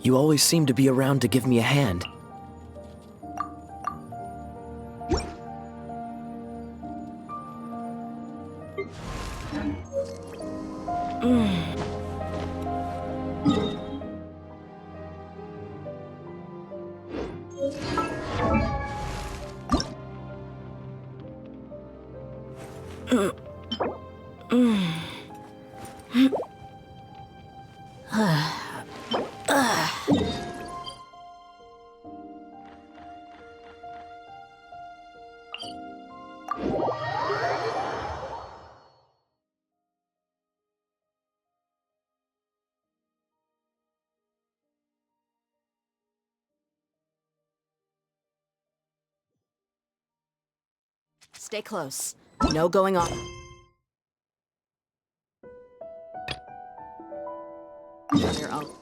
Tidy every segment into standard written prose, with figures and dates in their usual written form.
You always seem to be around to give me a hand. Stay close. No going on. Here, I'll...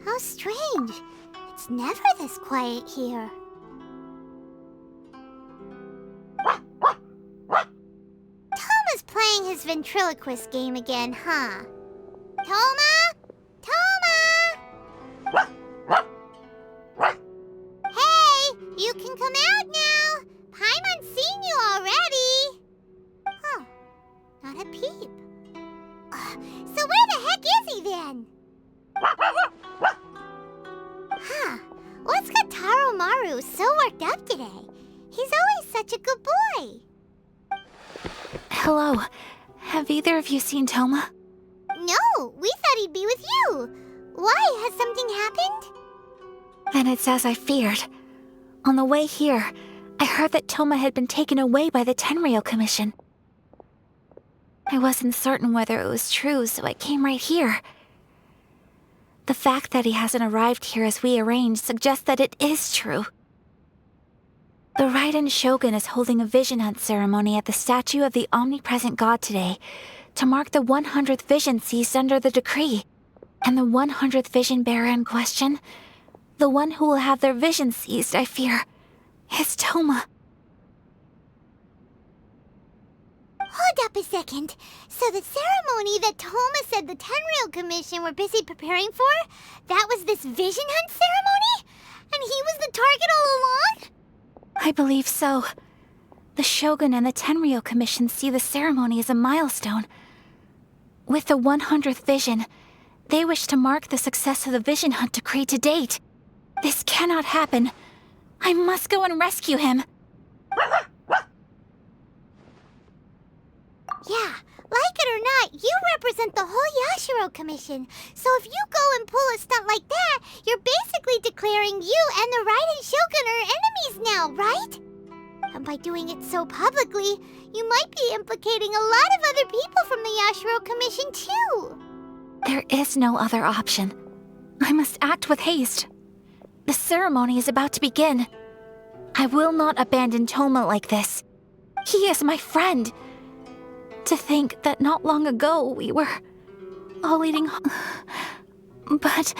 How strange. It's never this quiet here. Toma's playing his ventriloquist game again, huh? Toma? Toma! Hey, you can come out now. Paimon's seen you already. Huh, not a peep. So where the heck is he then? Huh, what's got Taro Maru so worked up today? He's always such a good boy. Hello. Have either of you seen Toma? No, we thought he'd be with you. Why? Has something happened? Then it's as I feared. On the way here, I heard that Toma had been taken away by the Tenryou Commission. I wasn't certain whether it was true, so I came right here. The fact that he hasn't arrived here as we arranged suggests that it is true. The Raiden Shogun is holding a vision hunt ceremony at the statue of the omnipresent god today to mark the 100th vision seized under the decree. And the 100th vision bearer in question, the one who will have their vision seized, I fear, is Toma. Hold up a second. So the ceremony that Toma said the Tenryou Commission were busy preparing for, that was this vision hunt ceremony? And he was the target all along? I believe so. The Shogun and the Tenryou Commission see the ceremony as a milestone. With the 100th vision, they wish to mark the success of the vision hunt decree to date. This cannot happen. I must go and rescue him. Yeah, like it or not, you represent the whole Yashiro Commission. So if you go and pull a stunt like that, you're basically declaring you and the Raiden Shogun are enemies now, right? And by doing it so publicly, you might be implicating a lot of other people from the Yashiro Commission too. There is no other option. I must act with haste. The ceremony is about to begin. I will not abandon Toma like this. He is my friend. To think that not long ago we were all eating... But...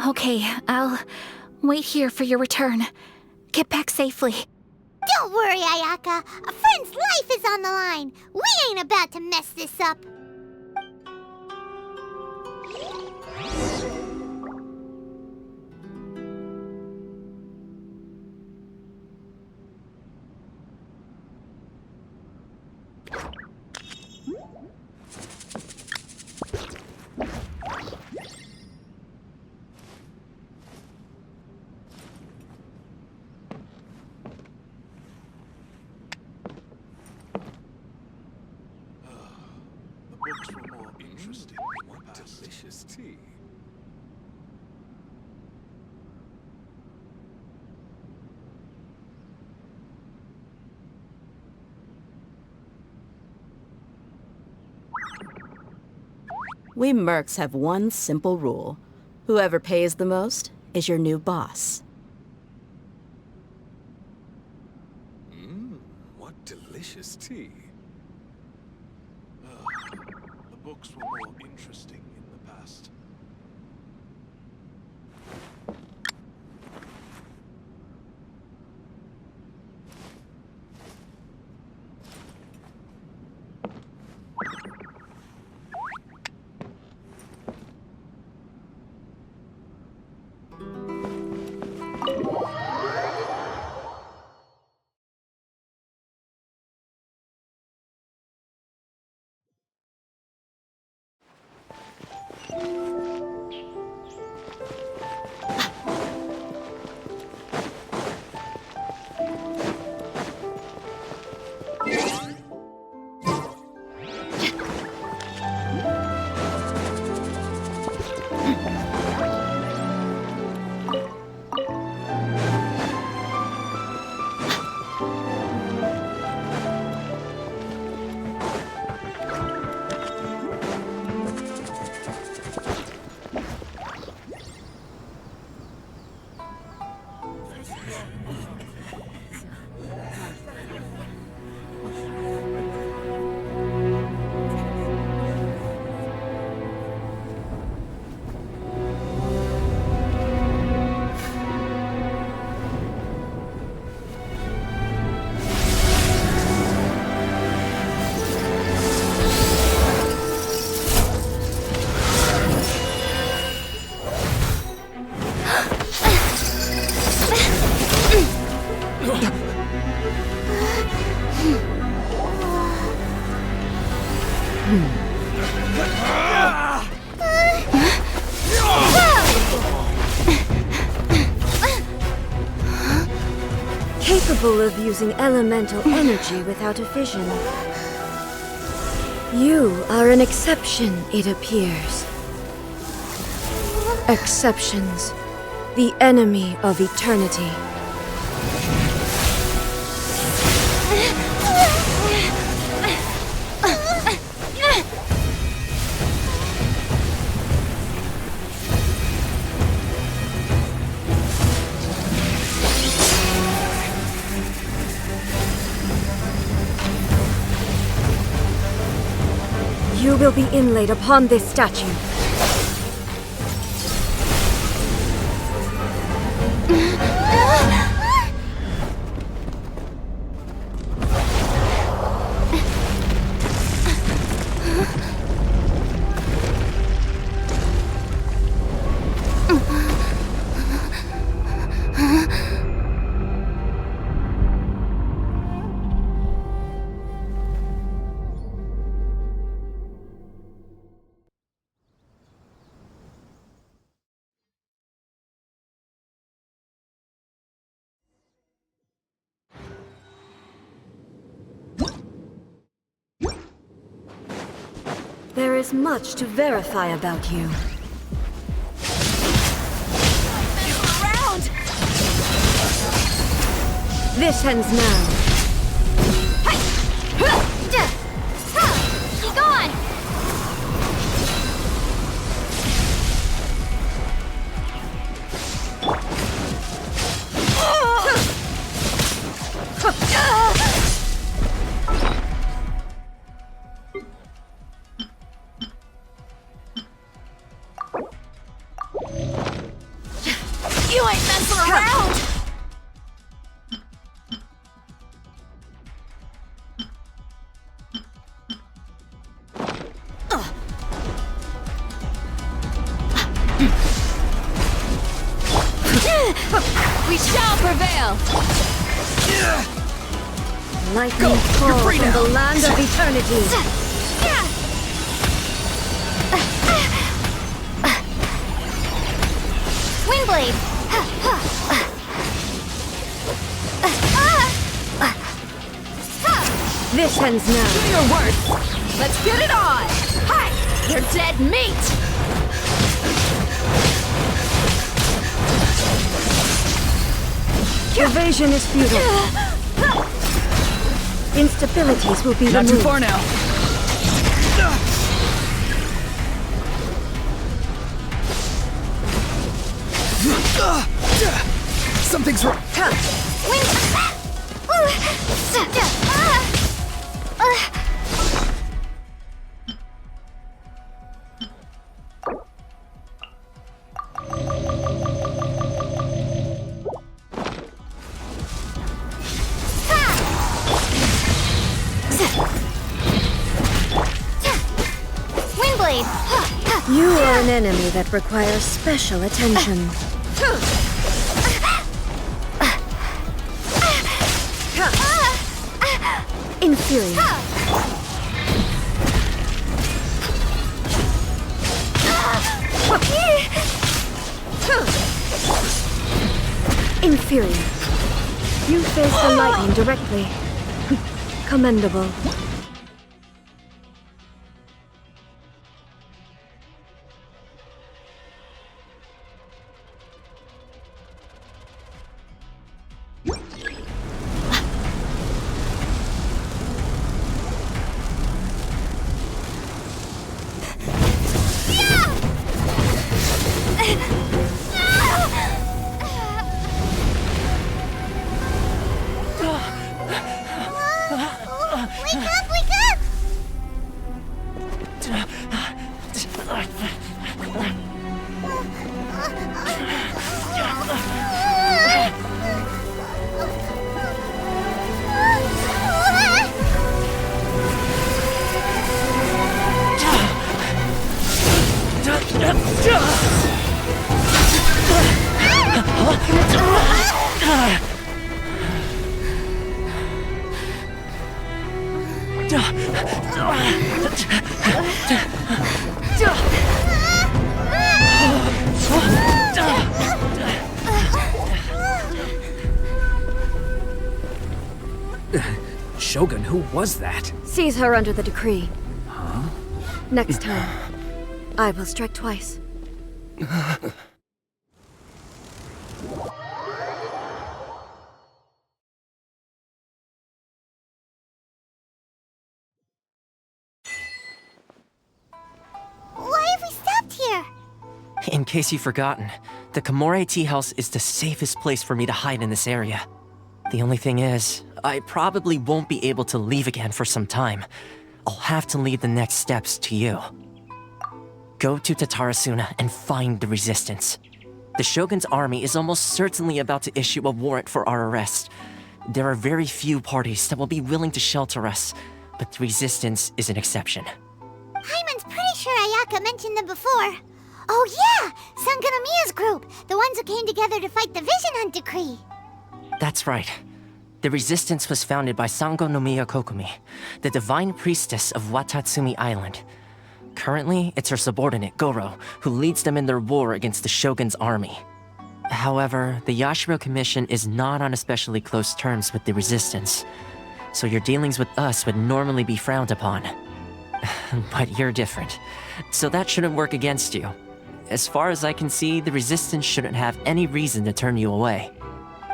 Okay, I'll wait here for your return. Get back safely. Don't worry, Ayaka. A friend's life is on the line. We ain't about to mess this up. interesting. What delicious tea. We mercs have one simple rule. Whoever pays the most is your new boss. What delicious tea. The books were more interesting in the past. Capable of using elemental energy without a fission. You are an exception, it appears. Exceptions. The enemy of eternity. You will be inlaid upon this statue. There is much to verify about you. Around! This ends now. Be gone! You ain't messing around! We shall prevail! Lightning fall from the land of eternity. Windblade! This ends now. Do your worst! Let's get it on! Hi! You're dead meat! Evasion is futile. Instabilities will be Not too removed. far now. Something's wrong. You are an enemy that requires special attention. Inferior. Inferior. You face the lightning directly. Commendable. Shogun, who was that? Seize her under the decree. Next time, I will strike twice. Why have we stopped here? In case you've forgotten, the Komore tea house is the safest place for me to hide in this area. The only thing is, I probably won't be able to leave again for some time. I'll have to leave the next steps to you. Go to Tatarasuna and find the resistance. The Shogun's army is almost certainly about to issue a warrant for our arrest. There are very few parties that will be willing to shelter us, but the resistance is an exception. Hyman's pretty sure Ayaka mentioned them before. Oh yeah! Sangonomiya's group! The ones who came together to fight the Vision Hunt Decree! That's right. The resistance was founded by Sangonomiya Kokumi, the divine priestess of Watatsumi Island. Currently, it's her subordinate, Goro, who leads them in their war against the Shogun's army. However, the Yashiro Commission is not on especially close terms with the resistance, so your dealings with us would normally be frowned upon. But you're different, so that shouldn't work against you. As far as I can see, the resistance shouldn't have any reason to turn you away.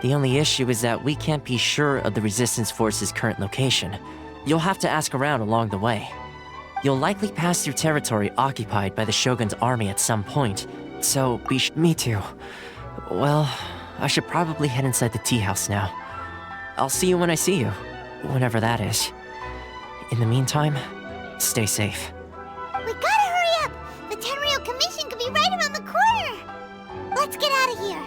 The only issue is that we can't be sure of the resistance force's current location. You'll have to ask around along the way. You'll likely pass through territory occupied by the Shogun's army at some point, so me too. Well, I should probably head inside the tea house now. I'll see you when I see you, whenever that is. In the meantime, stay safe. We gotta hurry up! The Tenryou Commission could be right around the corner! Let's get out of here!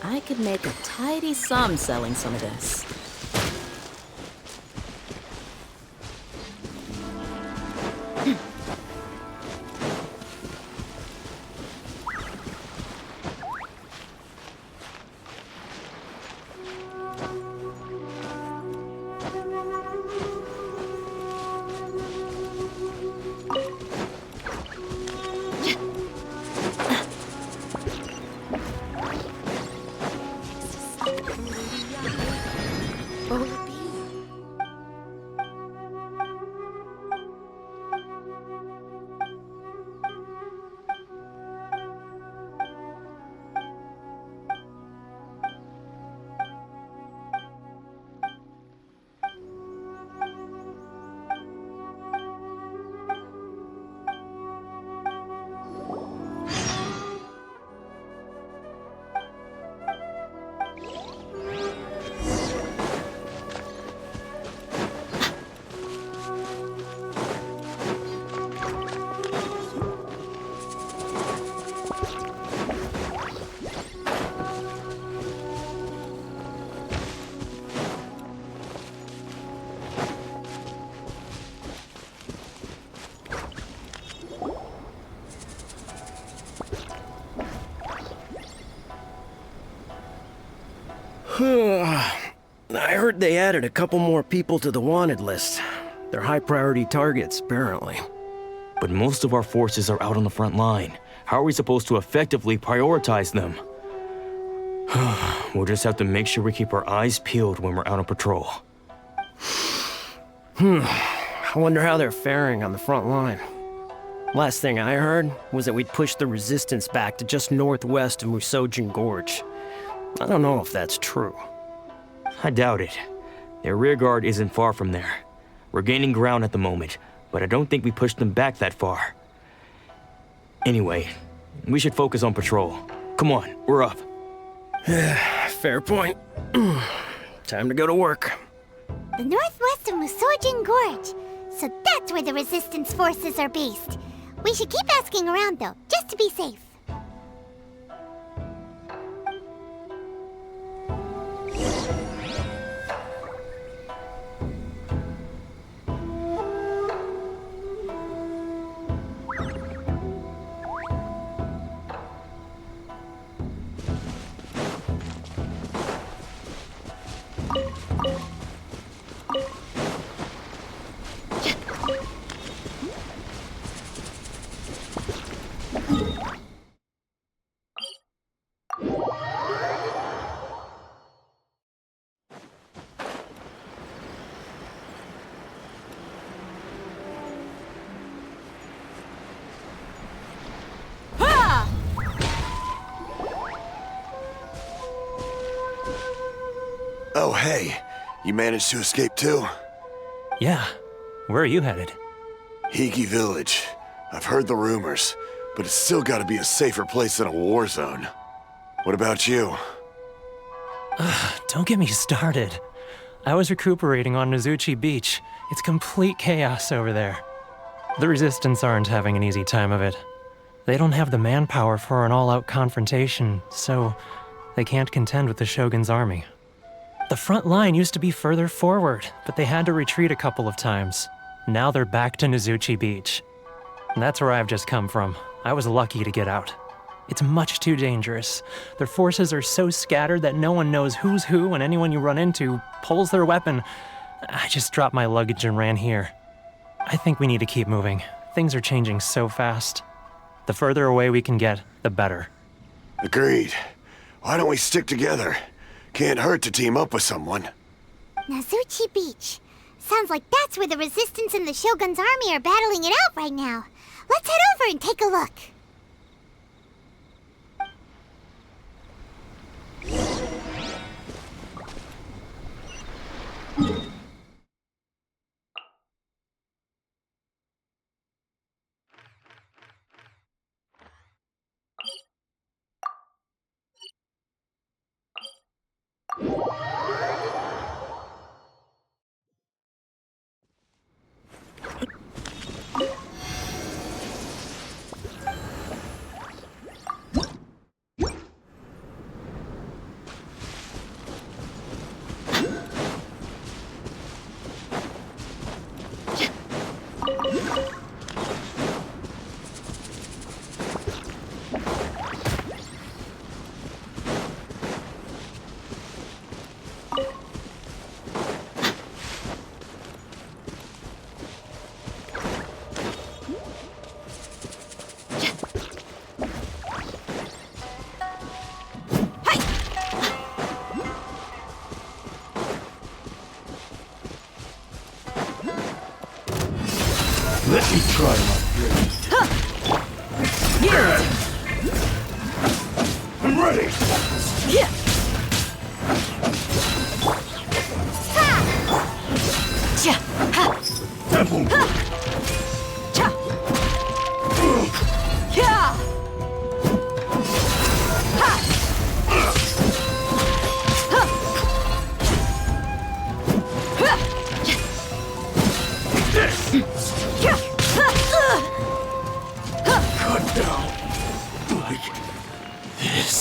I could make a tidy sum selling some of this. I heard they added a couple more people to the wanted list. They're high-priority targets, apparently. But most of our forces are out on the front line. How are we supposed to effectively prioritize them? We'll just have to make sure we keep our eyes peeled when we're out on patrol. I wonder how they're faring on the front line. Last thing I heard was that we'd pushed the resistance back to just northwest of Musojin Gorge. I don't know if that's true. I doubt it. Their rearguard isn't far from there. We're gaining ground at the moment, but I don't think we pushed them back that far. Anyway, we should focus on patrol. Come on, we're up. Fair point. Time to go to work. The northwest of Musojin Gorge. So that's where the resistance forces are based. We should keep asking around though, just to be safe. Oh, hey. You managed to escape too? Yeah. Where are you headed? Hiki Village. I've heard the rumors, but it's still gotta be a safer place than a war zone. What about you? Don't get me started. I was recuperating on Nozuchi Beach. It's complete chaos over there. The Resistance aren't having an easy time of it. They don't have the manpower for an all-out confrontation, so they can't contend with the Shogun's army. The front line used to be further forward, but they had to retreat a couple of times. Now they're back to Nozuchi Beach. That's where I've just come from. I was lucky to get out. It's much too dangerous. Their forces are so scattered that no one knows who's who, and anyone you run into pulls their weapon. I just dropped my luggage and ran here. I think we need to keep moving. Things are changing so fast. The further away we can get, the better. Agreed. Why don't we stick together? Can't hurt to team up with someone. Nozuchi Beach. Sounds like that's where the Resistance and the Shogun's army are battling it out right now. Let's head over and take a look. Let me try my Yield! I'm ready! Yeah! Cha! Ha! Temple! Cha! Yeah! Ha! Cut down like this.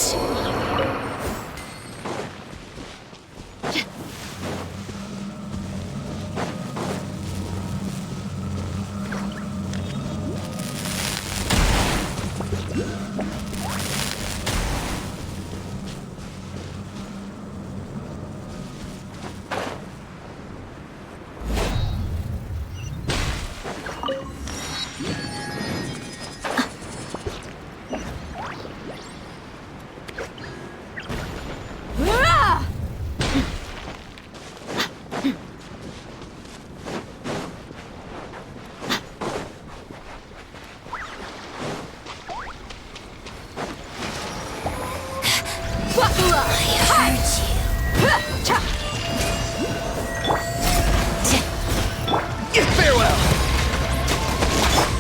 Farewell!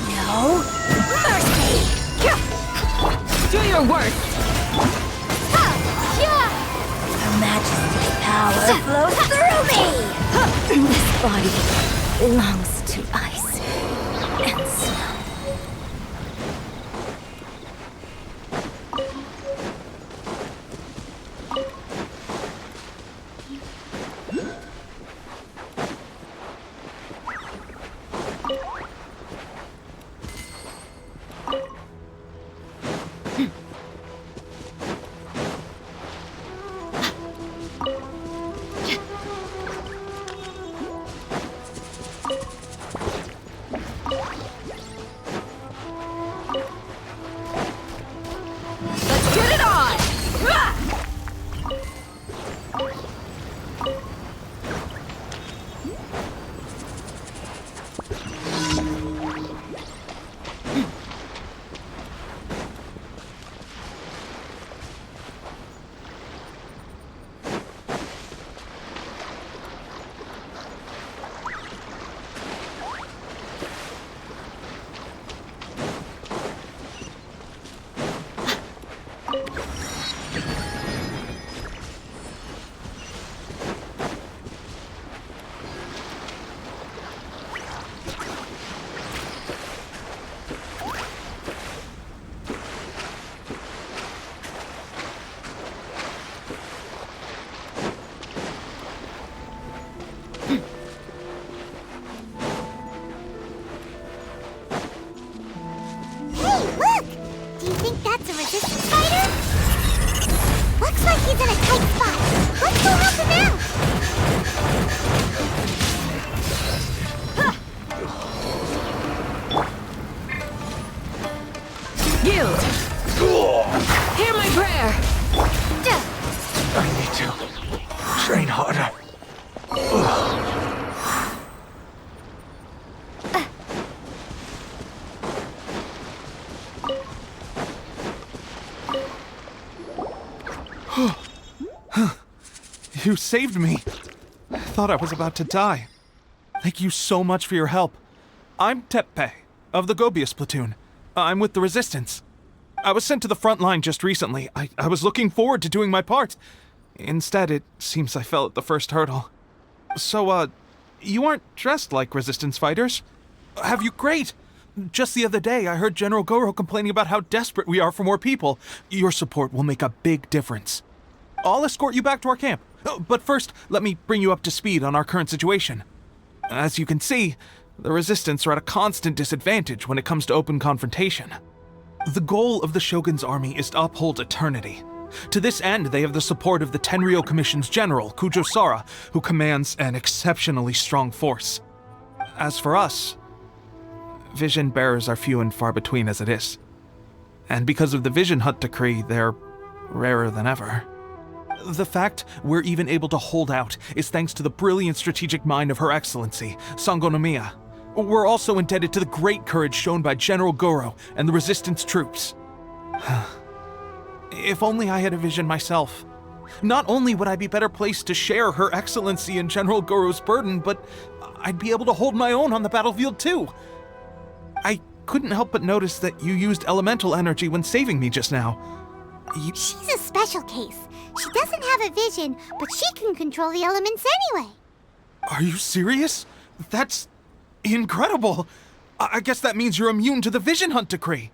No mercy! Do your worst! Her Majesty's power flows through me! This body belongs to ice and snow. Everybody's in a tight spot. Let's go help him out. Yield! Hear my prayer! I need to train harder. You saved me. I thought I was about to die. Thank you so much for your help. I'm Teppe, of the Gobius platoon. I'm with the Resistance. I was sent to the front line just recently. I was looking forward to doing my part. Instead, it seems I fell at the first hurdle. So, you aren't dressed like Resistance fighters? Have you? Great! Just the other day, I heard General Goro complaining about how desperate we are for more people. Your support will make a big difference. I'll escort you back to our camp. But first, let me bring you up to speed on our current situation. As you can see, the Resistance are at a constant disadvantage when it comes to open confrontation. The goal of the Shogun's army is to uphold eternity. To this end, they have the support of the Tenryou Commission's general, Kujo Sara, who commands an exceptionally strong force. As for us, vision bearers are few and far between as it is. And because of the Vision Hut decree, they're rarer than ever. The fact we're even able to hold out is thanks to the brilliant strategic mind of Her Excellency, Sango no Miya. We're also indebted to the great courage shown by General Goro and the Resistance troops. If only I had a vision myself. Not only would I be better placed to share Her Excellency and General Goro's burden, but I'd be able to hold my own on the battlefield too. I couldn't help but notice that you used elemental energy when saving me just now. She's a special case. She doesn't have a vision, but she can control the elements anyway. Are you serious? That's incredible. I guess that means you're immune to the Vision Hunt decree.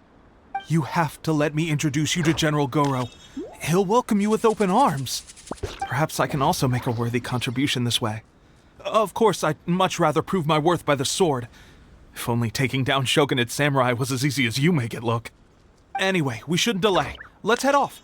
You have to let me introduce you to General Goro. He'll welcome you with open arms. Perhaps I can also make a worthy contribution this way. Of course, I'd much rather prove my worth by the sword. If only taking down Shogunate samurai was as easy as you make it look. Anyway, we shouldn't delay. Let's head off.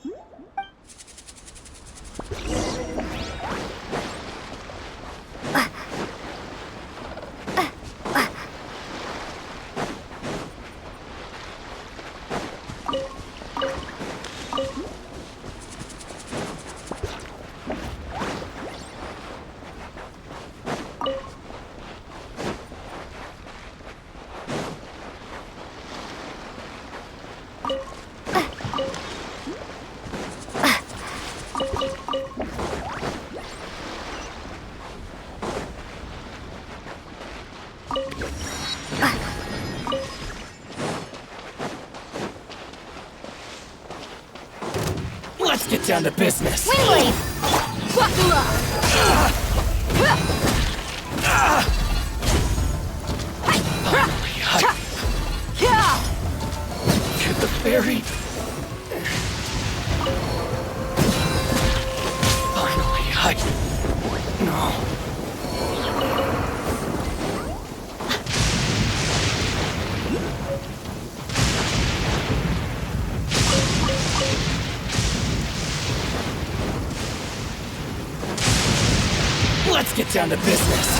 Let's get down to business. Wait! Buckle up! To the very... Finally, No. Let's get down to business.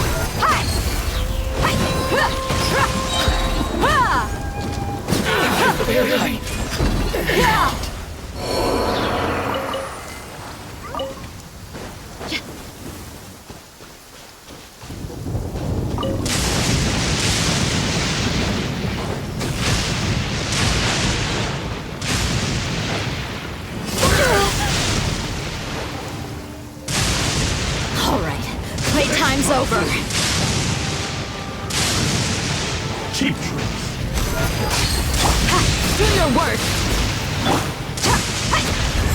Very Playtime's over. cheap tricks. Do your work.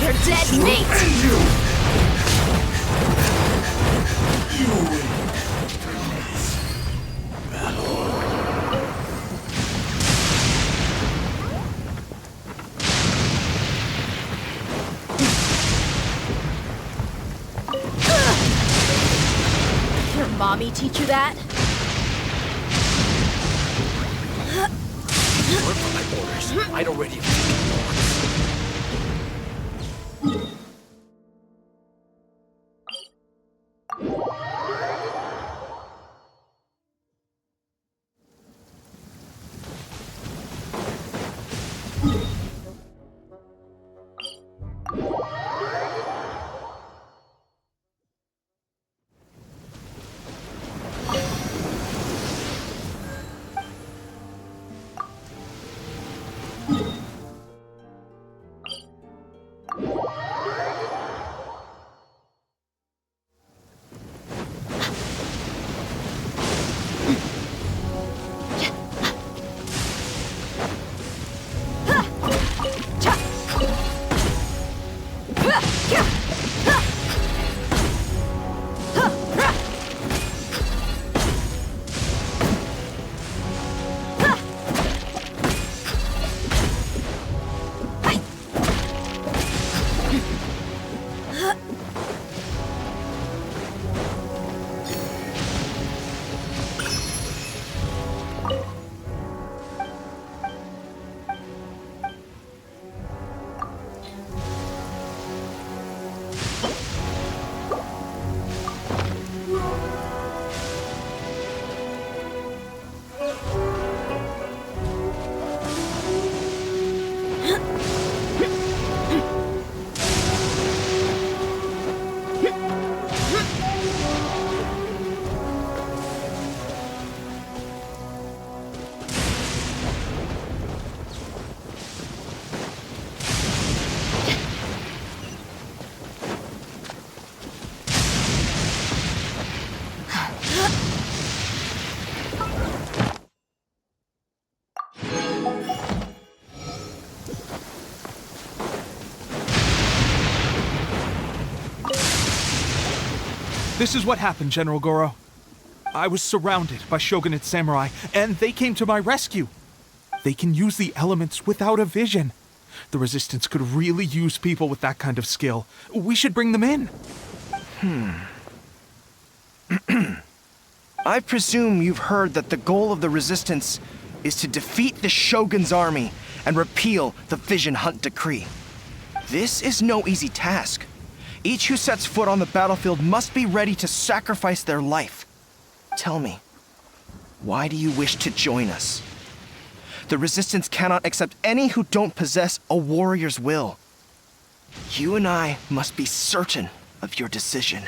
You're dead meat. You win. Your mommy teach you that? Work for my orders. I'd already have taken This is what happened, General Goro. I was surrounded by shogunate samurai, and they came to my rescue. They can use the elements without a vision. The Resistance could really use people with that kind of skill. We should bring them in. I presume you've heard that the goal of the Resistance is to defeat the Shogun's army and repeal the Vision Hunt Decree. This is no easy task. Each who sets foot on the battlefield must be ready to sacrifice their life. Tell me, why do you wish to join us? The Resistance cannot accept any who don't possess a warrior's will. You and I must be certain of your decision.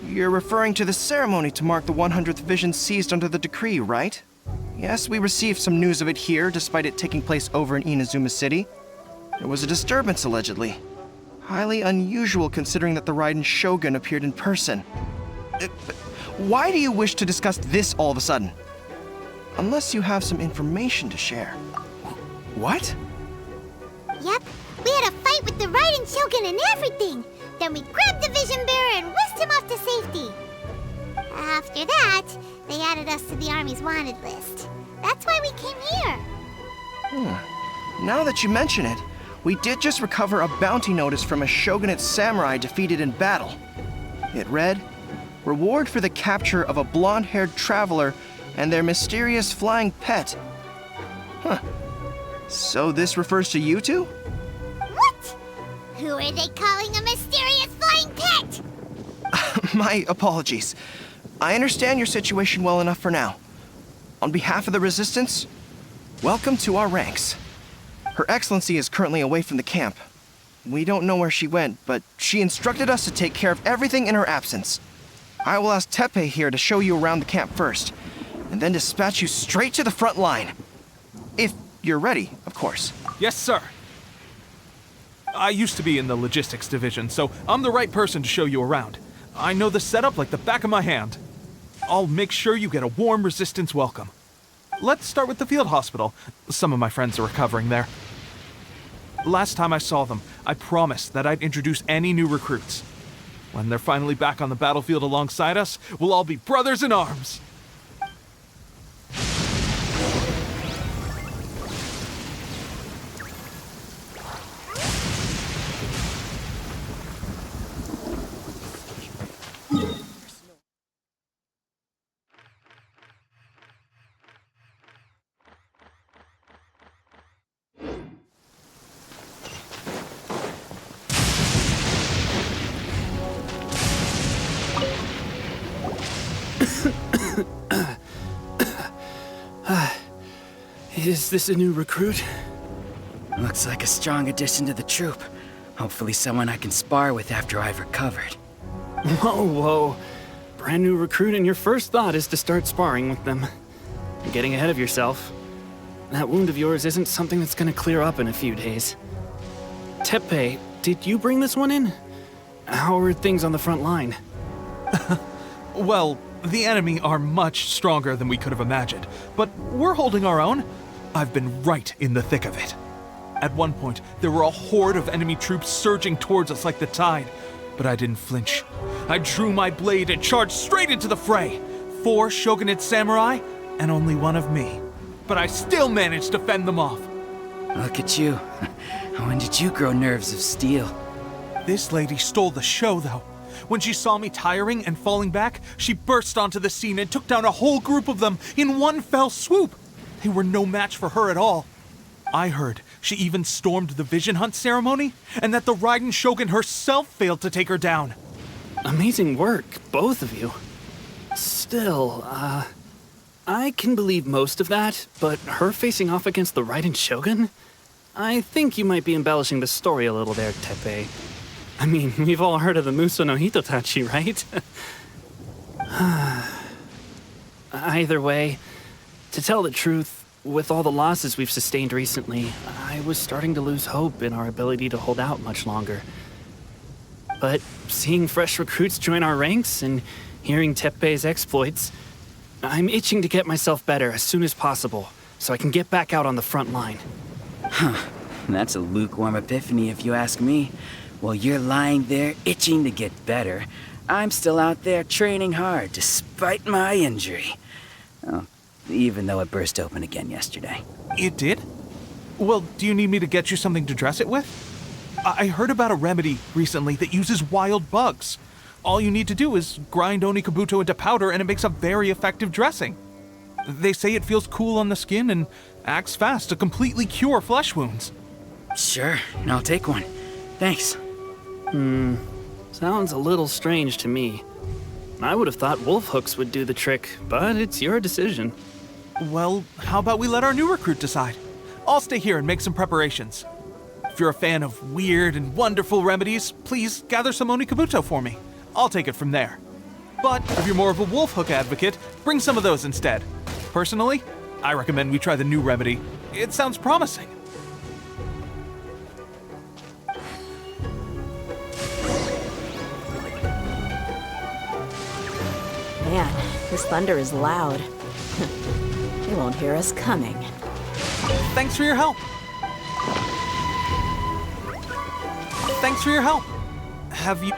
You're referring to the ceremony to mark the 100th vision seized under the decree, right? Yes, we received some news of it here, despite it taking place over in Inazuma City. There was a disturbance, allegedly. Highly unusual considering that the Raiden Shogun appeared in person. Why do you wish to discuss this all of a sudden? Unless you have some information to share. What? Yep, we had a fight with the Raiden Shogun and everything. Then we grabbed the Vision Bearer and whisked him off to safety. After that, they added us to the Army's wanted list. That's why we came here. Now that you mention it, we did just recover a bounty notice from a Shogunate samurai defeated in battle. It read, "Reward for the capture of a blonde-haired traveler and their mysterious flying pet." So this refers to you two? What? Who are they calling a mysterious flying pet? My apologies. I understand your situation well enough for now. On behalf of the Resistance, welcome to our ranks. Her Excellency is currently away from the camp. We don't know where she went, but she instructed us to take care of everything in her absence. I will ask Teppei here to show you around the camp first, and then dispatch you straight to the front line. If you're ready, of course. Yes, sir. I used to be in the logistics division, so I'm the right person to show you around. I know the setup like the back of my hand. I'll make sure you get a warm Resistance welcome. Let's start with the field hospital. Some of my friends are recovering there. Last time I saw them, I promised that I'd introduce any new recruits. When they're finally back on the battlefield alongside us, we'll all be brothers in arms. Is this a new recruit? Looks like a strong addition to the troop. Hopefully someone I can spar with after I've recovered. Whoa, whoa. Brand new recruit and your first thought is to start sparring with them. You're getting ahead of yourself. That wound of yours isn't something that's gonna clear up in a few days. Teppei, did you bring this one in? How are things on the front line? Well, the enemy are much stronger than we could have imagined, but we're holding our own. I've been right in the thick of it. At one point, there were a horde of enemy troops surging towards us like the tide, but I didn't flinch. I drew my blade and charged straight into the fray. 4 shogunate samurai, and only 1 of me. But I still managed to fend them off. Look at you. When did you grow nerves of steel? This lady stole the show, though. When she saw me tiring and falling back, she burst onto the scene and took down a whole group of them in one fell swoop. They were no match for her at all. I heard she even stormed the vision hunt ceremony, and that the Raiden Shogun herself failed to take her down. Amazing work, both of you. Still, I can believe most of that, but her facing off against the Raiden Shogun? I think you might be embellishing the story a little there, Teppei. I mean, we've all heard of the Muso no Hitotachi, right? Either way, to tell the truth, with all the losses we've sustained recently, I was starting to lose hope in our ability to hold out much longer. But seeing fresh recruits join our ranks and hearing Teppei's exploits, I'm itching to get myself better as soon as possible, so I can get back out on the front line. Huh. That's a lukewarm epiphany if you ask me. While you're lying there itching to get better, I'm still out there training hard despite my injury. Oh, even though it burst open again yesterday. It did? Well, do you need me to get you something to dress it with? I heard about a remedy recently that uses wild bugs. All you need to do is grind Onikabuto into powder and it makes a very effective dressing. They say it feels cool on the skin and acts fast to completely cure flesh wounds. Sure, I'll take one. Thanks. Sounds a little strange to me. I would have thought wolf hooks would do the trick, but it's your decision. Well, how about we let our new recruit decide? I'll stay here and make some preparations. If you're a fan of weird and wonderful remedies, please gather some Onikabuto for me. I'll take it from there. But if you're more of a wolf hook advocate, bring some of those instead. Personally, I recommend we try the new remedy. It sounds promising. Man, this thunder is loud. They won't hear us coming. Thanks for your help. Thanks for your help. Have you...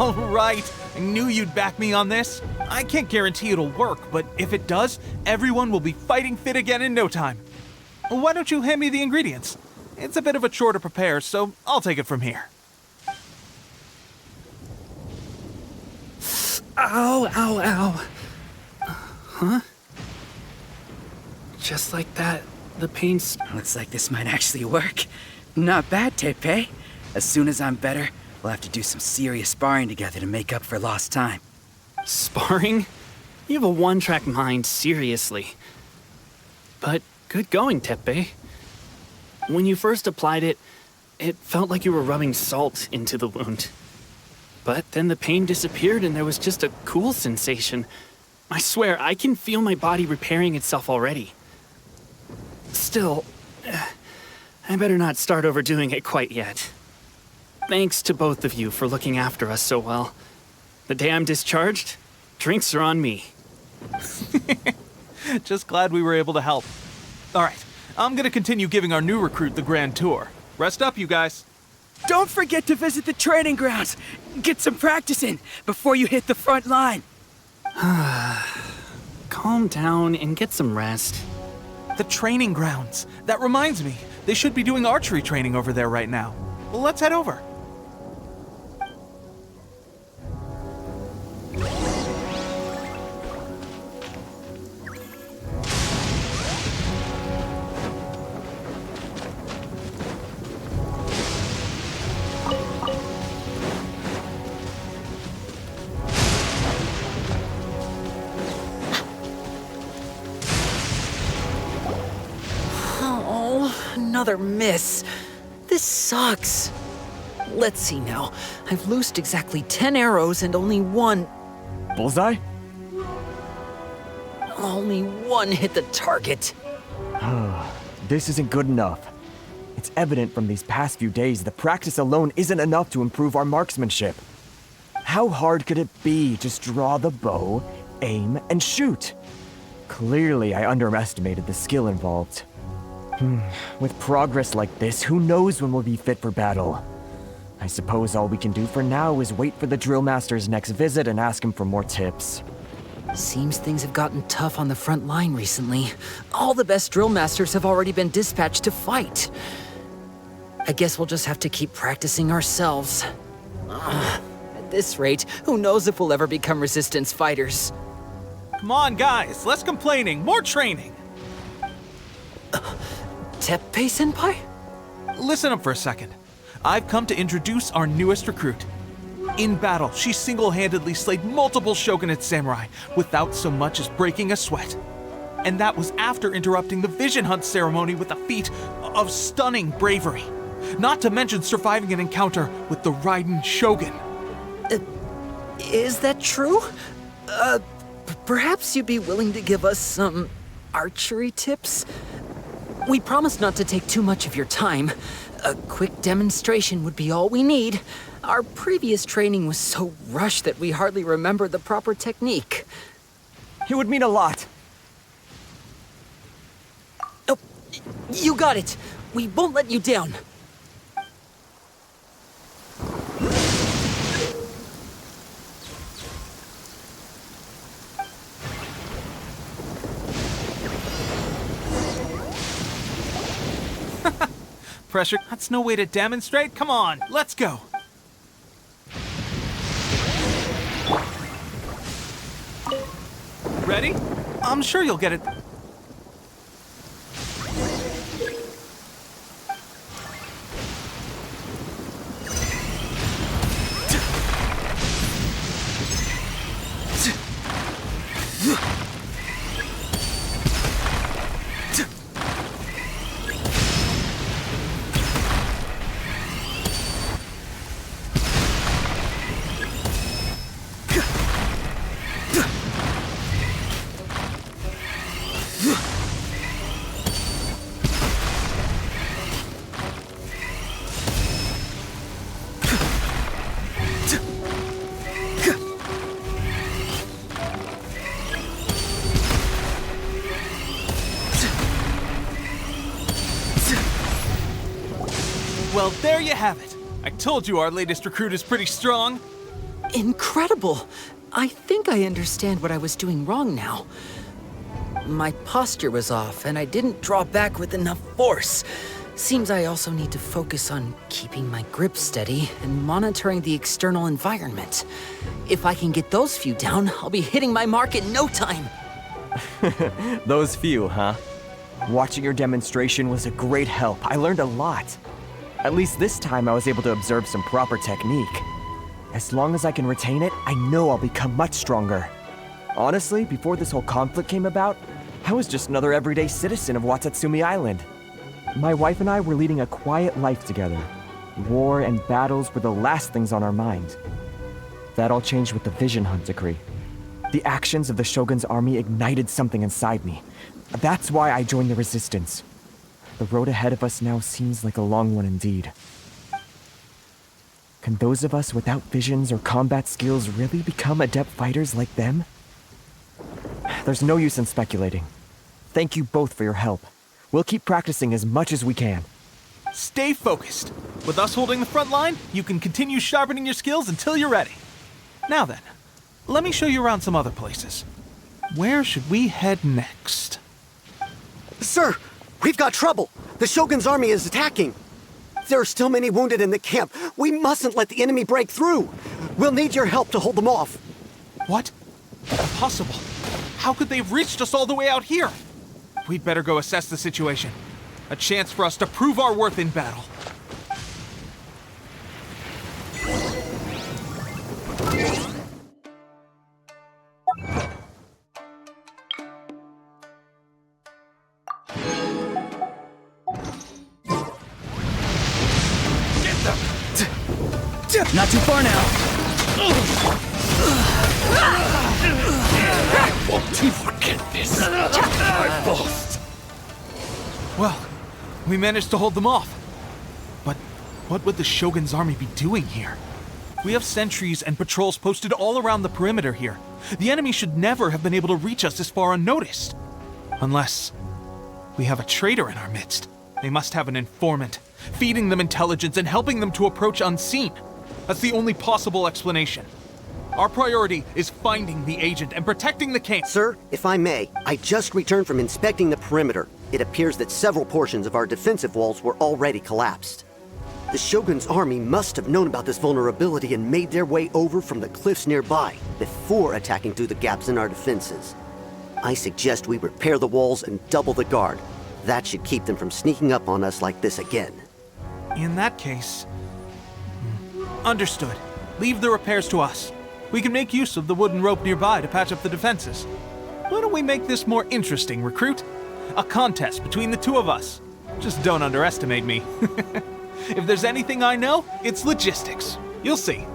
All right, I knew you'd back me on this. I can't guarantee it'll work, but if it does, everyone will be fighting fit again in no time. Why don't you hand me the ingredients? It's a bit of a chore to prepare, so I'll take it from here. Ow, ow, ow. Huh? Just like that, the pain's... Looks like this might actually work. Not bad, Teppei. As soon as I'm better, we'll have to do some serious sparring together to make up for lost time. Sparring? You have a one-track mind, seriously. But good going, Teppei. When you first applied it, it felt like you were rubbing salt into the wound. But then the pain disappeared and there was just a cool sensation. I swear, I can feel my body repairing itself already. Still, I better not start overdoing it quite yet. Thanks to both of you for looking after us so well. The day I'm discharged, drinks are on me. Just glad we were able to help. All right, I'm gonna continue giving our new recruit the grand tour. Rest up, you guys. Don't forget to visit the training grounds. Get some practice in before you hit the front line. Calm down and get some rest. The training grounds. That reminds me, they should be doing archery training over there right now. Well, let's head over. another miss. This sucks. Let's see now. I've loosed exactly 10 arrows and only one... Bullseye? Only one hit the target. This isn't good enough. It's evident from these past few days that practice alone isn't enough to improve our marksmanship. How hard could it be? Just draw the bow, aim, and shoot. Clearly, I underestimated the skill involved. With progress like this, who knows when we'll be fit for battle? I suppose all we can do for now is wait for the drill master's next visit and ask him for more tips. Seems things have gotten tough on the front line recently. All the best drill masters have already been dispatched to fight. I guess we'll just have to keep practicing ourselves. At this rate, who knows if we'll ever become resistance fighters. Come on, guys, less complaining, more training. Teppei-senpai? Listen up for a second. I've come to introduce our newest recruit. In battle, she single-handedly slayed multiple shogunate samurai without so much as breaking a sweat. And that was after interrupting the vision hunt ceremony with a feat of stunning bravery. Not to mention surviving an encounter with the Raiden Shogun. Is that true? Perhaps you'd be willing to give us some archery tips? We promise not to take too much of your time. A quick demonstration would be all we need. Our previous training was so rushed that we hardly remember the proper technique. It would mean a lot. Oh, you got it. We won't let you down. Pressure, that's no way to demonstrate. Come on, let's go. Ready? I'm sure you'll get it. Well, there you have it. I told you our latest recruit is pretty strong. Incredible! I think I understand what I was doing wrong now. My posture was off, and I didn't draw back with enough force. Seems I also need to focus on keeping my grip steady and monitoring the external environment. If I can get those few down, I'll be hitting my mark in no time. Those few, huh? Watching your demonstration was a great help. I learned a lot. At least this time I was able to observe some proper technique. As long as I can retain it, I know I'll become much stronger. Honestly, before this whole conflict came about, I was just another everyday citizen of Watatsumi Island. My wife and I were leading a quiet life together. War and battles were the last things on our mind. That all changed with the Vision Hunt decree. The actions of the Shogun's army ignited something inside me. That's why I joined the resistance. The road ahead of us now seems like a long one indeed. Can those of us without visions or combat skills really become adept fighters like them? There's no use in speculating. Thank you both for your help. We'll keep practicing as much as we can. Stay focused. With us holding the front line, you can continue sharpening your skills until you're ready. Now then, let me show you around some other places. Where should we head next? Sir, we've got trouble. The Shogun's army is attacking. There are still many wounded in the camp. We mustn't let the enemy break through. We'll need your help to hold them off. What? Impossible. How could they have reached us all the way out here? We'd better go assess the situation. A chance for us to prove our worth in battle. Not too far now. I won't forget this. I lost. Well, we managed to hold them off. But what would the Shogun's army be doing here? We have sentries and patrols posted all around the perimeter here. The enemy should never have been able to reach us this far unnoticed. Unless we have a traitor in our midst. They must have an informant, feeding them intelligence and helping them to approach unseen. That's the only possible explanation. Our priority is finding the agent and protecting the camp. Sir, if I may, I just returned from inspecting the perimeter. It appears that several portions of our defensive walls were already collapsed. The Shogun's army must have known about this vulnerability and made their way over from the cliffs nearby before attacking through the gaps in our defenses. I suggest we repair the walls and double the guard. That should keep them from sneaking up on us like this again. In that case... Understood. Leave the repairs to us. We can make use of the wooden rope nearby to patch up the defenses. Why don't we make this more interesting, recruit? A contest between the two of us. Just don't underestimate me. If there's anything I know, it's logistics. You'll see.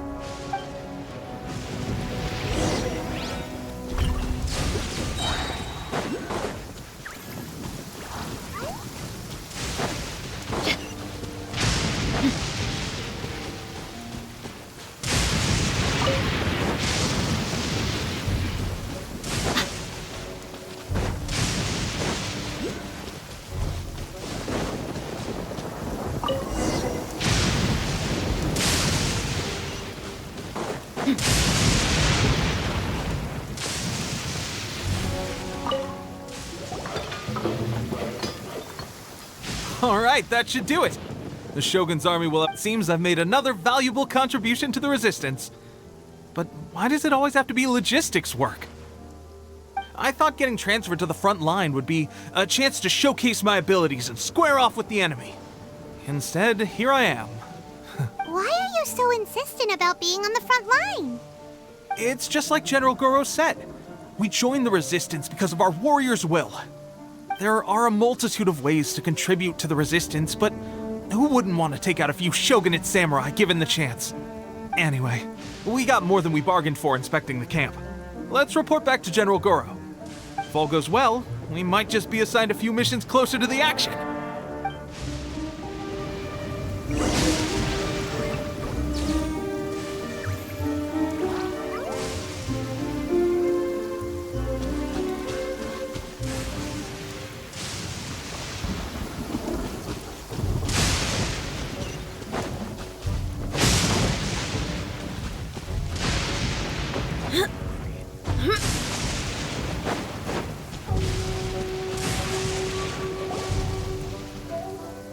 Alright, that should do it. The Shogun's army will... It seems I've made another valuable contribution to the resistance. But why does it always have to be logistics work? I thought getting transferred to the front line would be a chance to showcase my abilities and square off with the enemy. Instead, here I am. Why are you so insistent about being on the front line? It's just like General Goro said. We joined the resistance because of our warrior's will. There are a multitude of ways to contribute to the resistance, but who wouldn't want to take out a few shogunate samurai given the chance? Anyway, we got more than we bargained for inspecting the camp. Let's report back to General Goro. If all goes well, we might just be assigned a few missions closer to the action.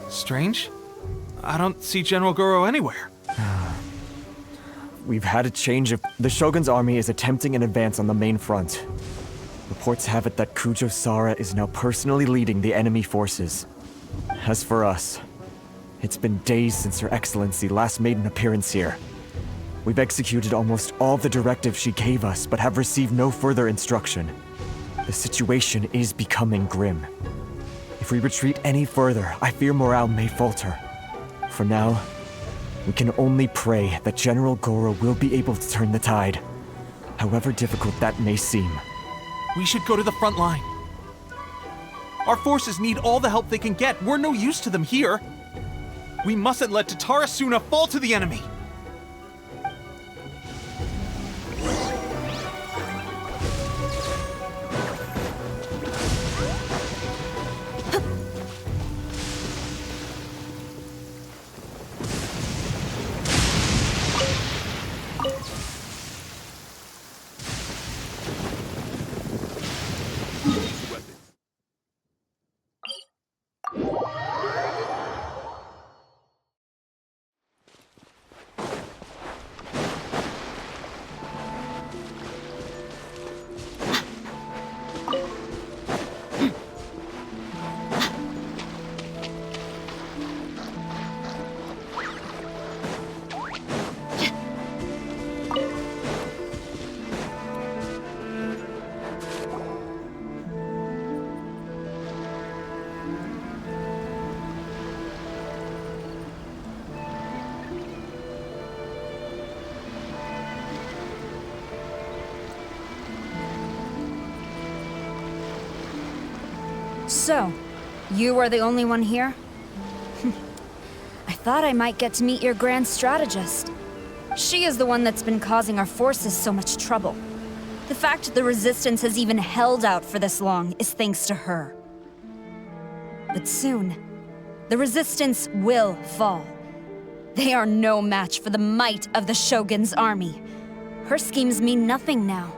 Strange. I don't see General Goro anywhere. We've had a change of... The Shogun's army is attempting an advance on the main front. Reports have it that Kujo Sara is now personally leading the enemy forces. As for us, it's been days since Her Excellency last made an appearance here. We've executed almost all the directives she gave us, but have received no further instruction. The situation is becoming grim. If we retreat any further, I fear morale may falter. For now, we can only pray that General Goro will be able to turn the tide, however difficult that may seem. We should go to the front line. Our forces need all the help they can get. We're no use to them here. We mustn't let Tatarasuna fall to the enemy. So, you are the only one here? I thought I might get to meet your grand strategist. She is the one that's been causing our forces so much trouble. The fact the Resistance has even held out for this long is thanks to her. But soon, the Resistance will fall. They are no match for the might of the Shogun's army. Her schemes mean nothing now.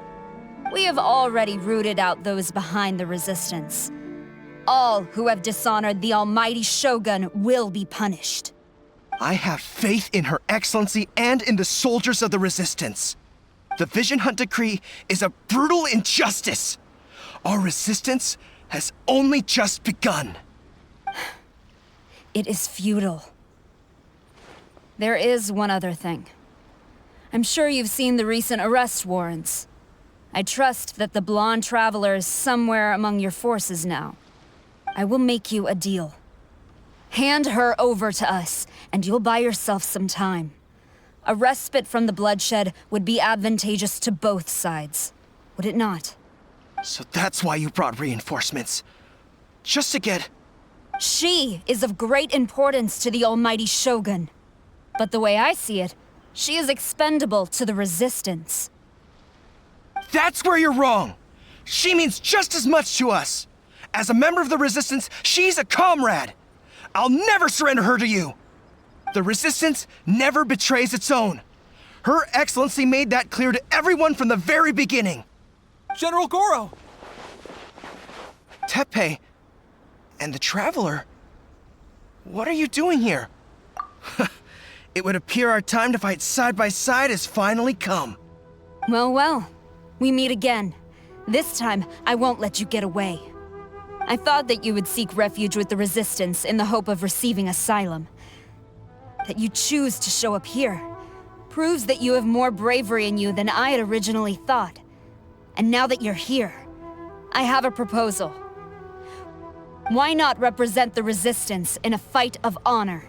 We have already rooted out those behind the Resistance. All who have dishonored the almighty Shogun will be punished. I have faith in Her Excellency and in the soldiers of the Resistance. The Vision Hunt Decree is a brutal injustice. Our resistance has only just begun. It is futile. There is one other thing. I'm sure you've seen the recent arrest warrants. I trust that the blonde traveler is somewhere among your forces now. I will make you a deal. Hand her over to us, and you'll buy yourself some time. A respite from the bloodshed would be advantageous to both sides, would it not? So that's why you brought reinforcements. Just to get... She is of great importance to the almighty Shogun. But the way I see it, she is expendable to the Resistance. That's where you're wrong! She means just as much to us! As a member of the Resistance, she's a comrade! I'll never surrender her to you! The Resistance never betrays its own. Her Excellency made that clear to everyone from the very beginning. General Goro! Teppei and the Traveler? What are you doing here? It would appear our time to fight side by side has finally come. Well, well. We meet again. This time, I won't let you get away. I thought that you would seek refuge with the Resistance in the hope of receiving asylum. That you choose to show up here proves that you have more bravery in you than I had originally thought. And now that you're here, I have a proposal. Why not represent the Resistance in a fight of honor?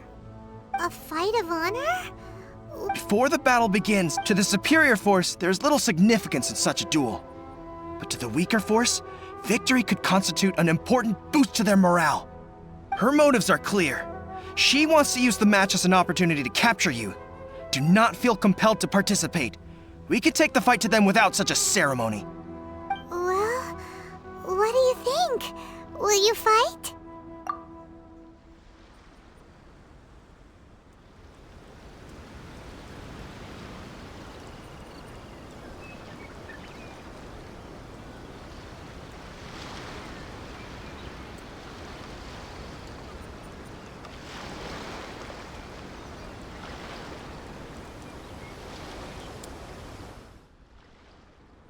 A fight of honor? Before the battle begins, to the superior force, there's little significance in such a duel. But to the weaker force, victory could constitute an important boost to their morale. Her motives are clear. She wants to use the match as an opportunity to capture you. Do not feel compelled to participate. We could take the fight to them without such a ceremony. Well, what do you think? Will you fight?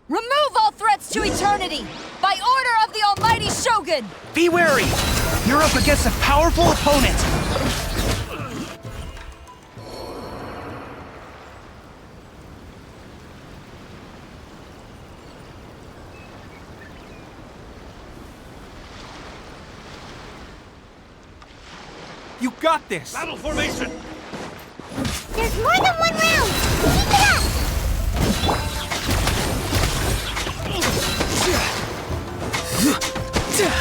Remove all threats to eternity! By order of the almighty Shogun! Be wary! You're up against a powerful opponent! You got this! Battle formation! There's more than one round! Keep it up!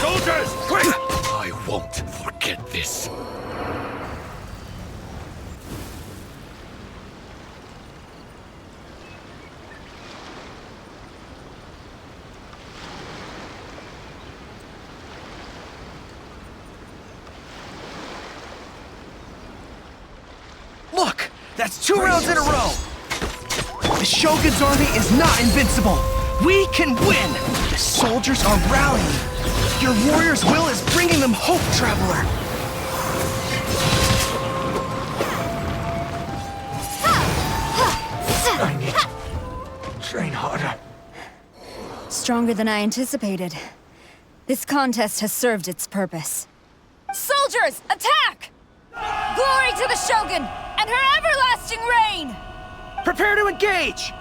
Soldiers, quick! I won't forget this. Look! That's 2 rounds in a row! The Shogun's army is not invincible! We can win! The soldiers are rallying! Your warrior's will is bringing them hope, Traveler! I need to train harder. Stronger than I anticipated. This contest has served its purpose. Soldiers, attack! Glory to the Shogun and her everlasting reign! Prepare to engage!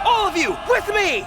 All of you, with me!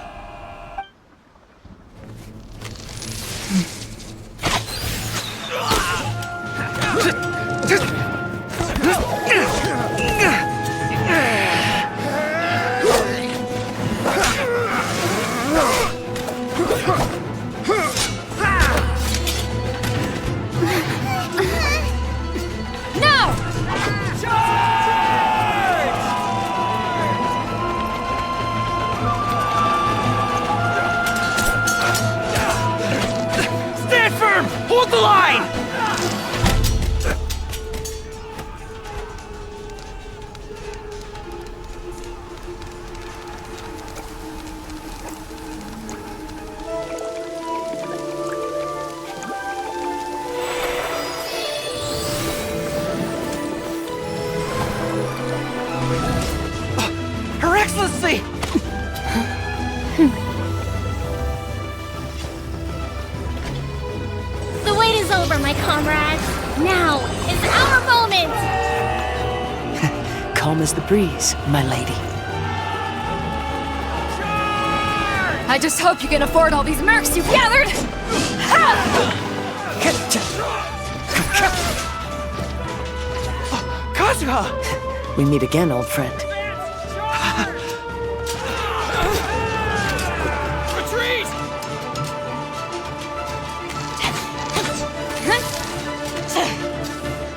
see. The wait is over, my comrades. Now is our moment. Calm as the breeze, my lady. I just hope you can afford all these mercs you've gathered! Kazuha! We meet again, old friend. Retreat!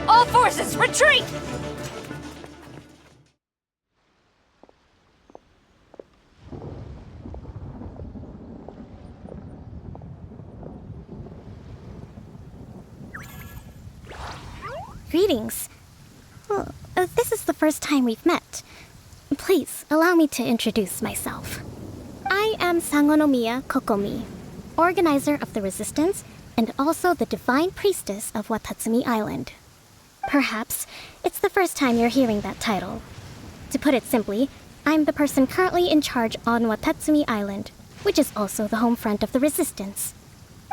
All forces, retreat! Greetings. Well, this is the first time we've met. Please, allow me to introduce myself. I am Sangonomiya Kokomi, organizer of the Resistance and also the Divine Priestess of Watatsumi Island. Perhaps it's the first time you're hearing that title. To put it simply, I'm the person currently in charge on Watatsumi Island, which is also the home front of the Resistance.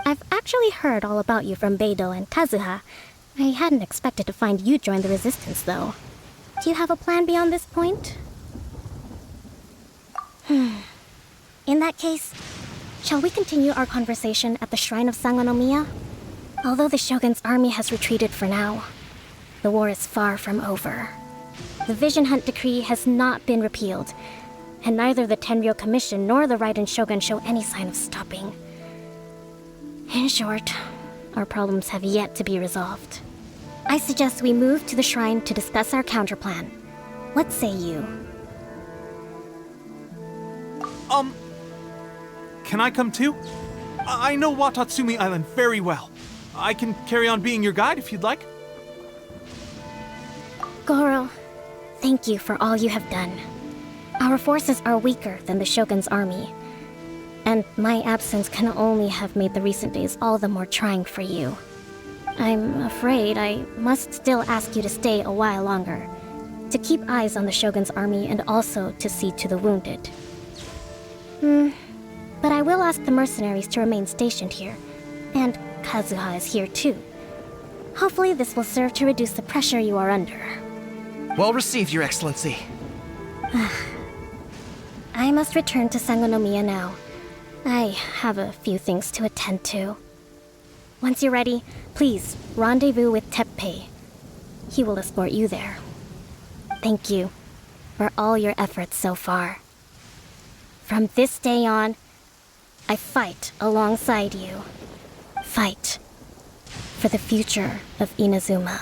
I've actually heard all about you from Beidou and Kazuha. I hadn't expected to find you join the Resistance, though. Do you have a plan beyond this point? In that case, shall we continue our conversation at the shrine of Sangonomiya? Although the Shogun's army has retreated for now, the war is far from over. The Vision Hunt Decree has not been repealed, and neither the Tenryou Commission nor the Raiden Shogun show any sign of stopping. In short, our problems have yet to be resolved. I suggest we move to the shrine to discuss our counterplan. What say you? Can I come too? I know Watatsumi Island very well. I can carry on being your guide if you'd like. Goro, thank you for all you have done. Our forces are weaker than the Shogun's army, and my absence can only have made the recent days all the more trying for you. I'm afraid I must still ask you to stay a while longer, to keep eyes on the Shogun's army and also to see to the wounded. But I will ask the mercenaries to remain stationed here, and Kazuha is here too. Hopefully this will serve to reduce the pressure you are under. Well received, Your Excellency. I must return to Sangonomiya now. I have a few things to attend to. Once you're ready, please rendezvous with Teppei. He will escort you there. Thank you for all your efforts so far. From this day on, I fight alongside you. Fight for the future of Inazuma.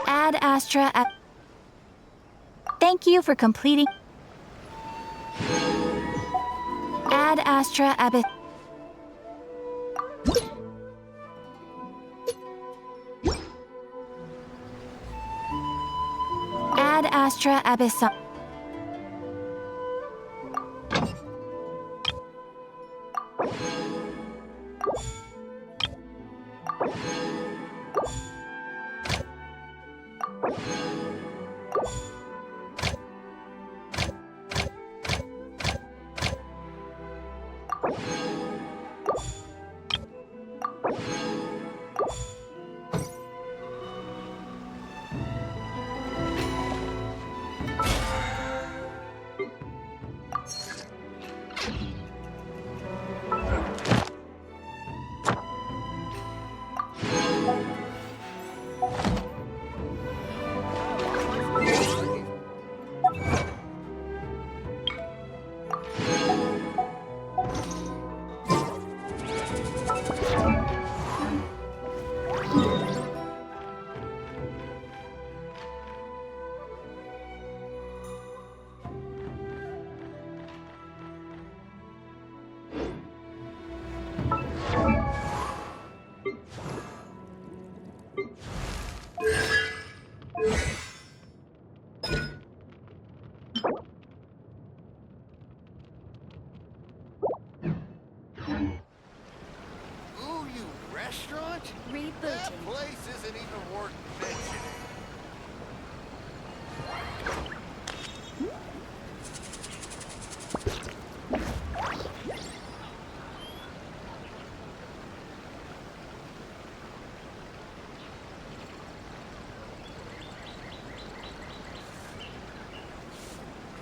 Ad Astra at... Thank you for completing... Ad Astra Abyss... Ad Astra Abyss... That place isn't even worth mentioning.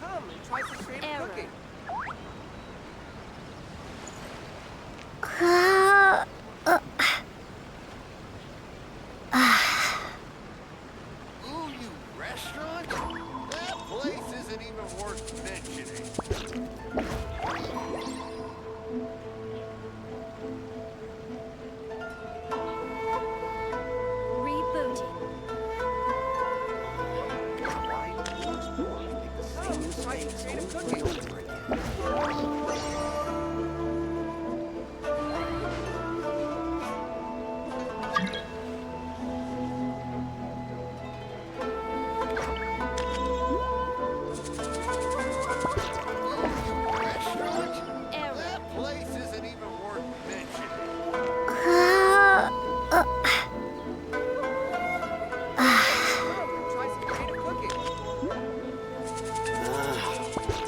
Come and try some creative cooking. Ooh, you restaurant? That place isn't even worth mentioning. Rebooting. That place isn't even worth mentioning.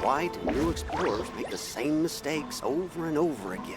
Why do new explorers make the same mistakes over and over again?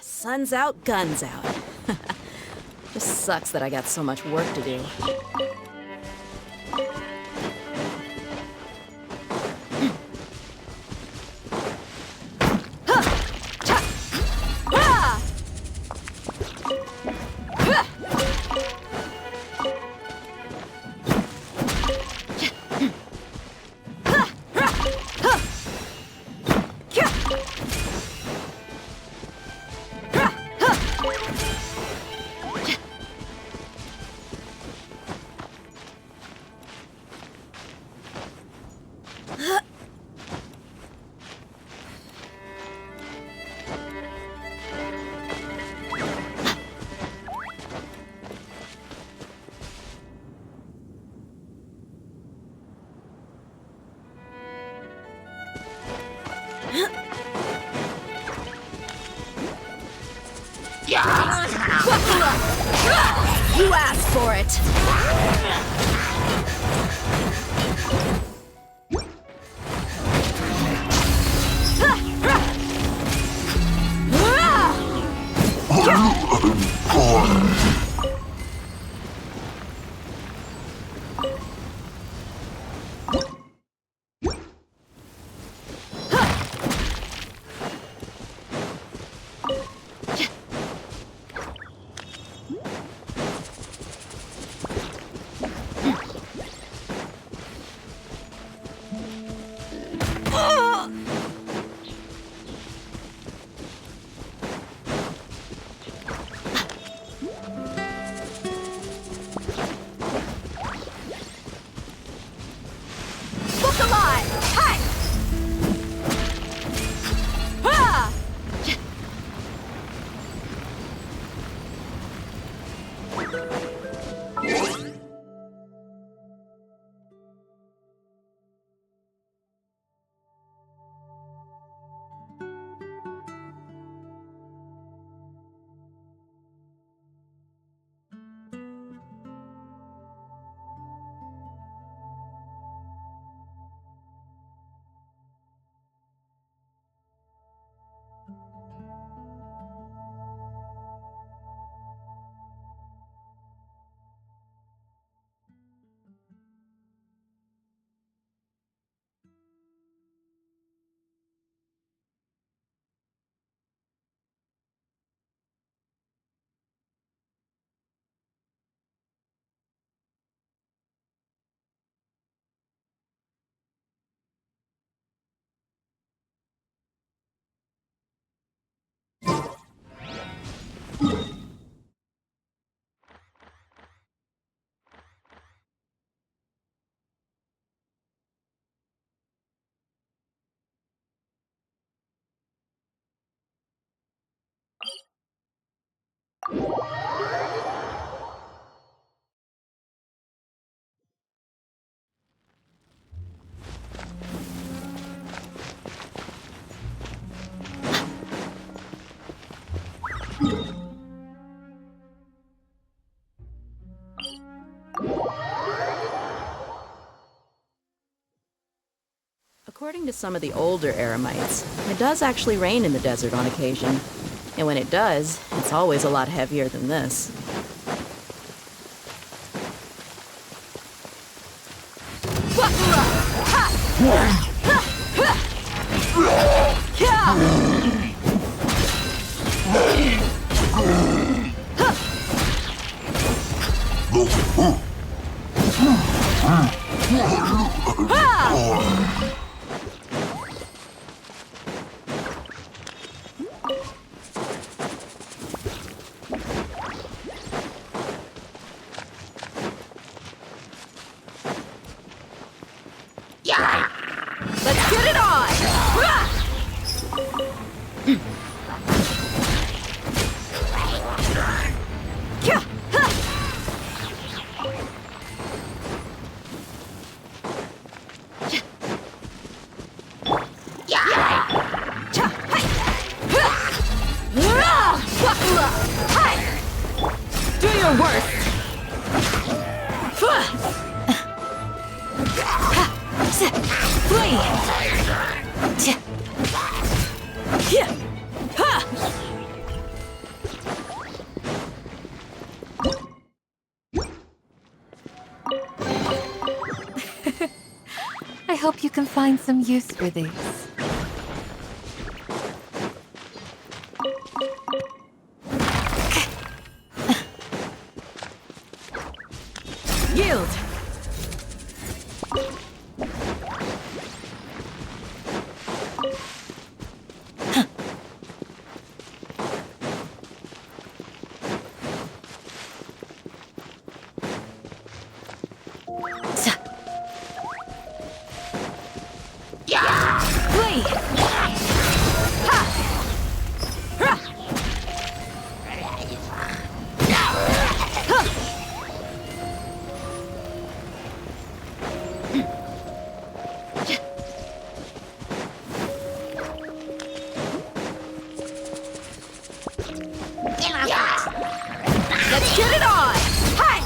Sun's out, guns out. Just sucks that I got so much work to do. You asked for it! According to some of the older Eremites, it does actually rain in the desert on occasion. And when it does, it's always a lot heavier than this. Let's get it on! Do your worst! I hope you can find some use for these. Yield! Let's get it on! Hi!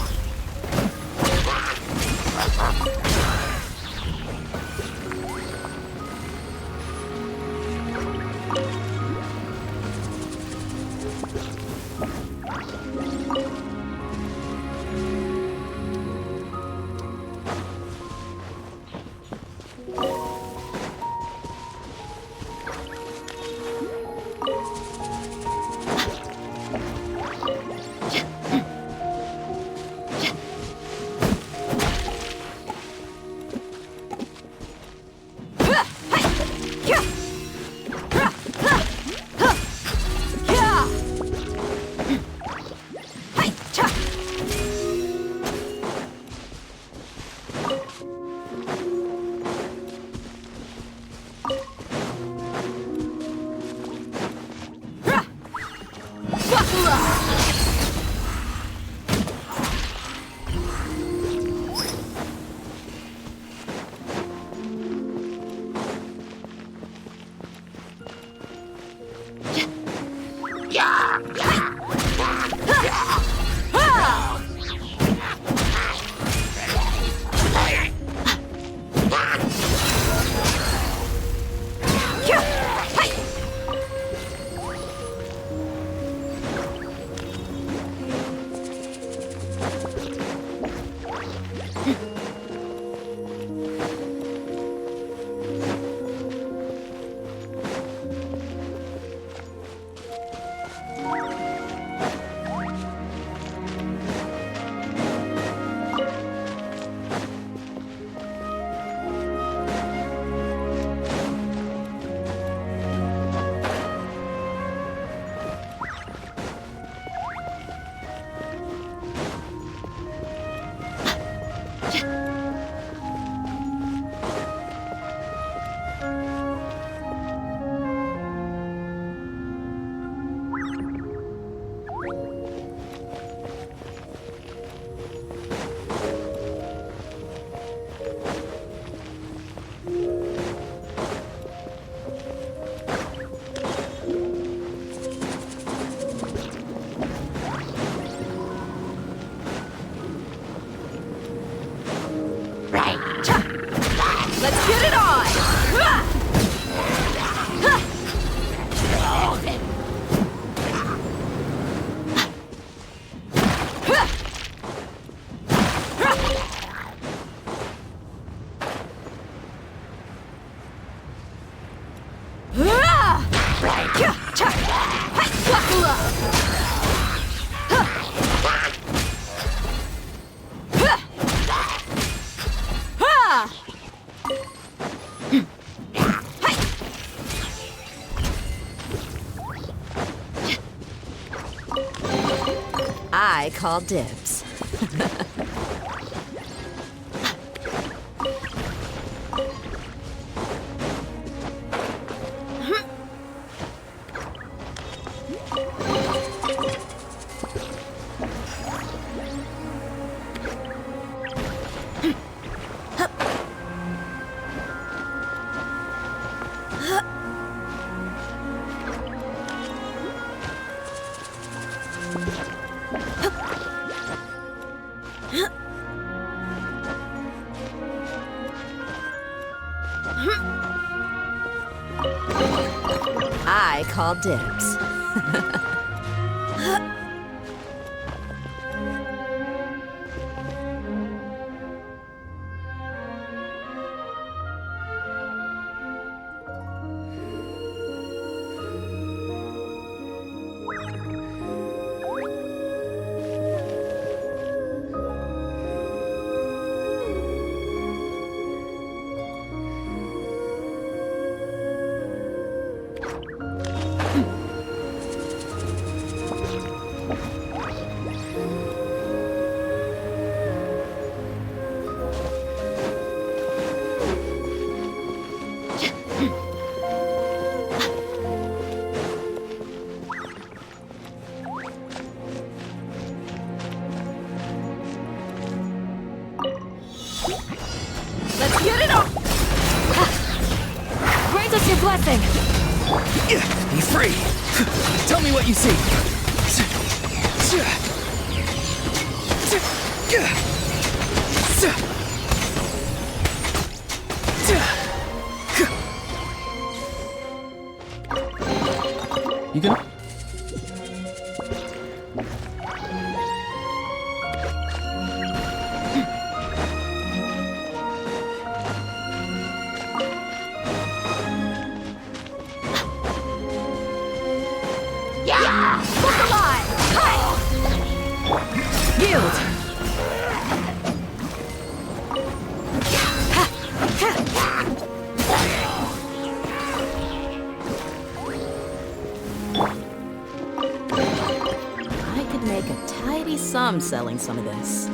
Let's get it on! I call dibs. I call dibs. Let's get it on! Grant us your blessing! Be free! Tell me what you see! You gonna... Yeah! Look alive! Yield! I could make a tidy sum selling some of this.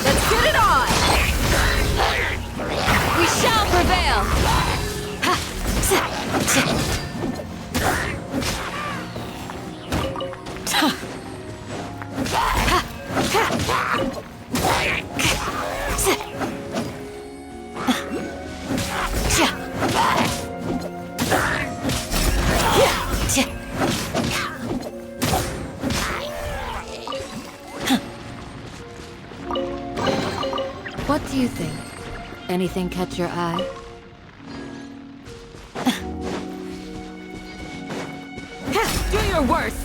Let's get it on! We shall prevail! What do you think? Anything catch your eye? Do your worst!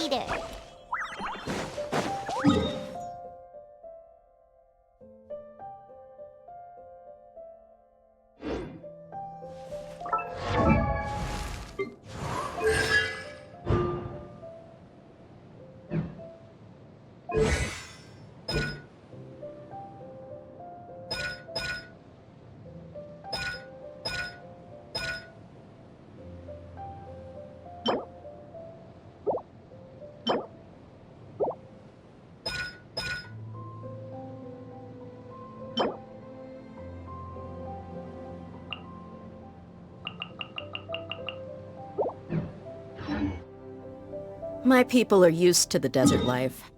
Later. My people are used to the desert life.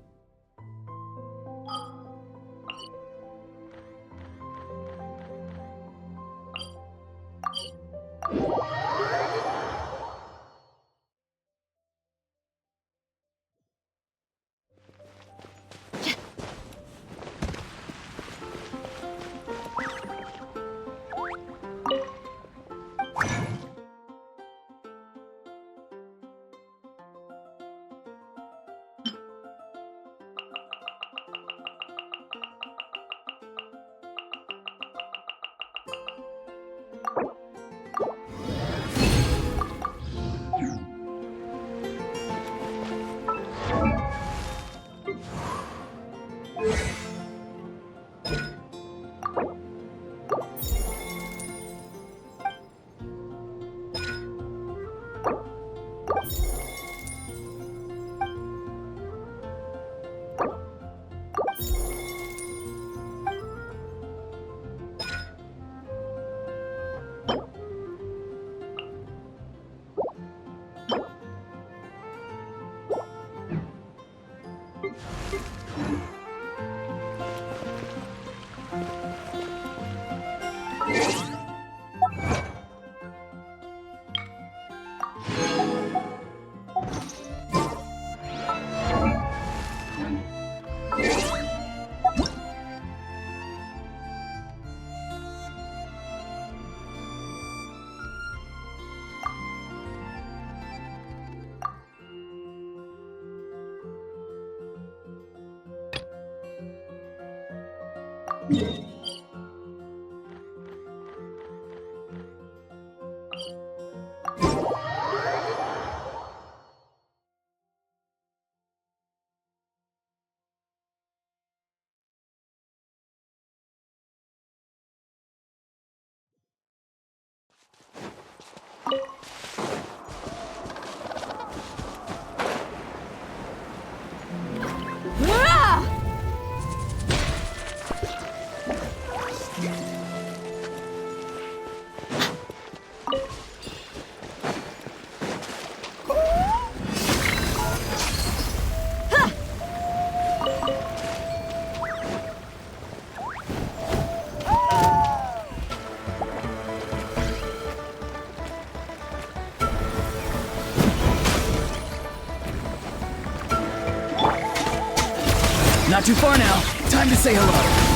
Not too far now. Time to say hello.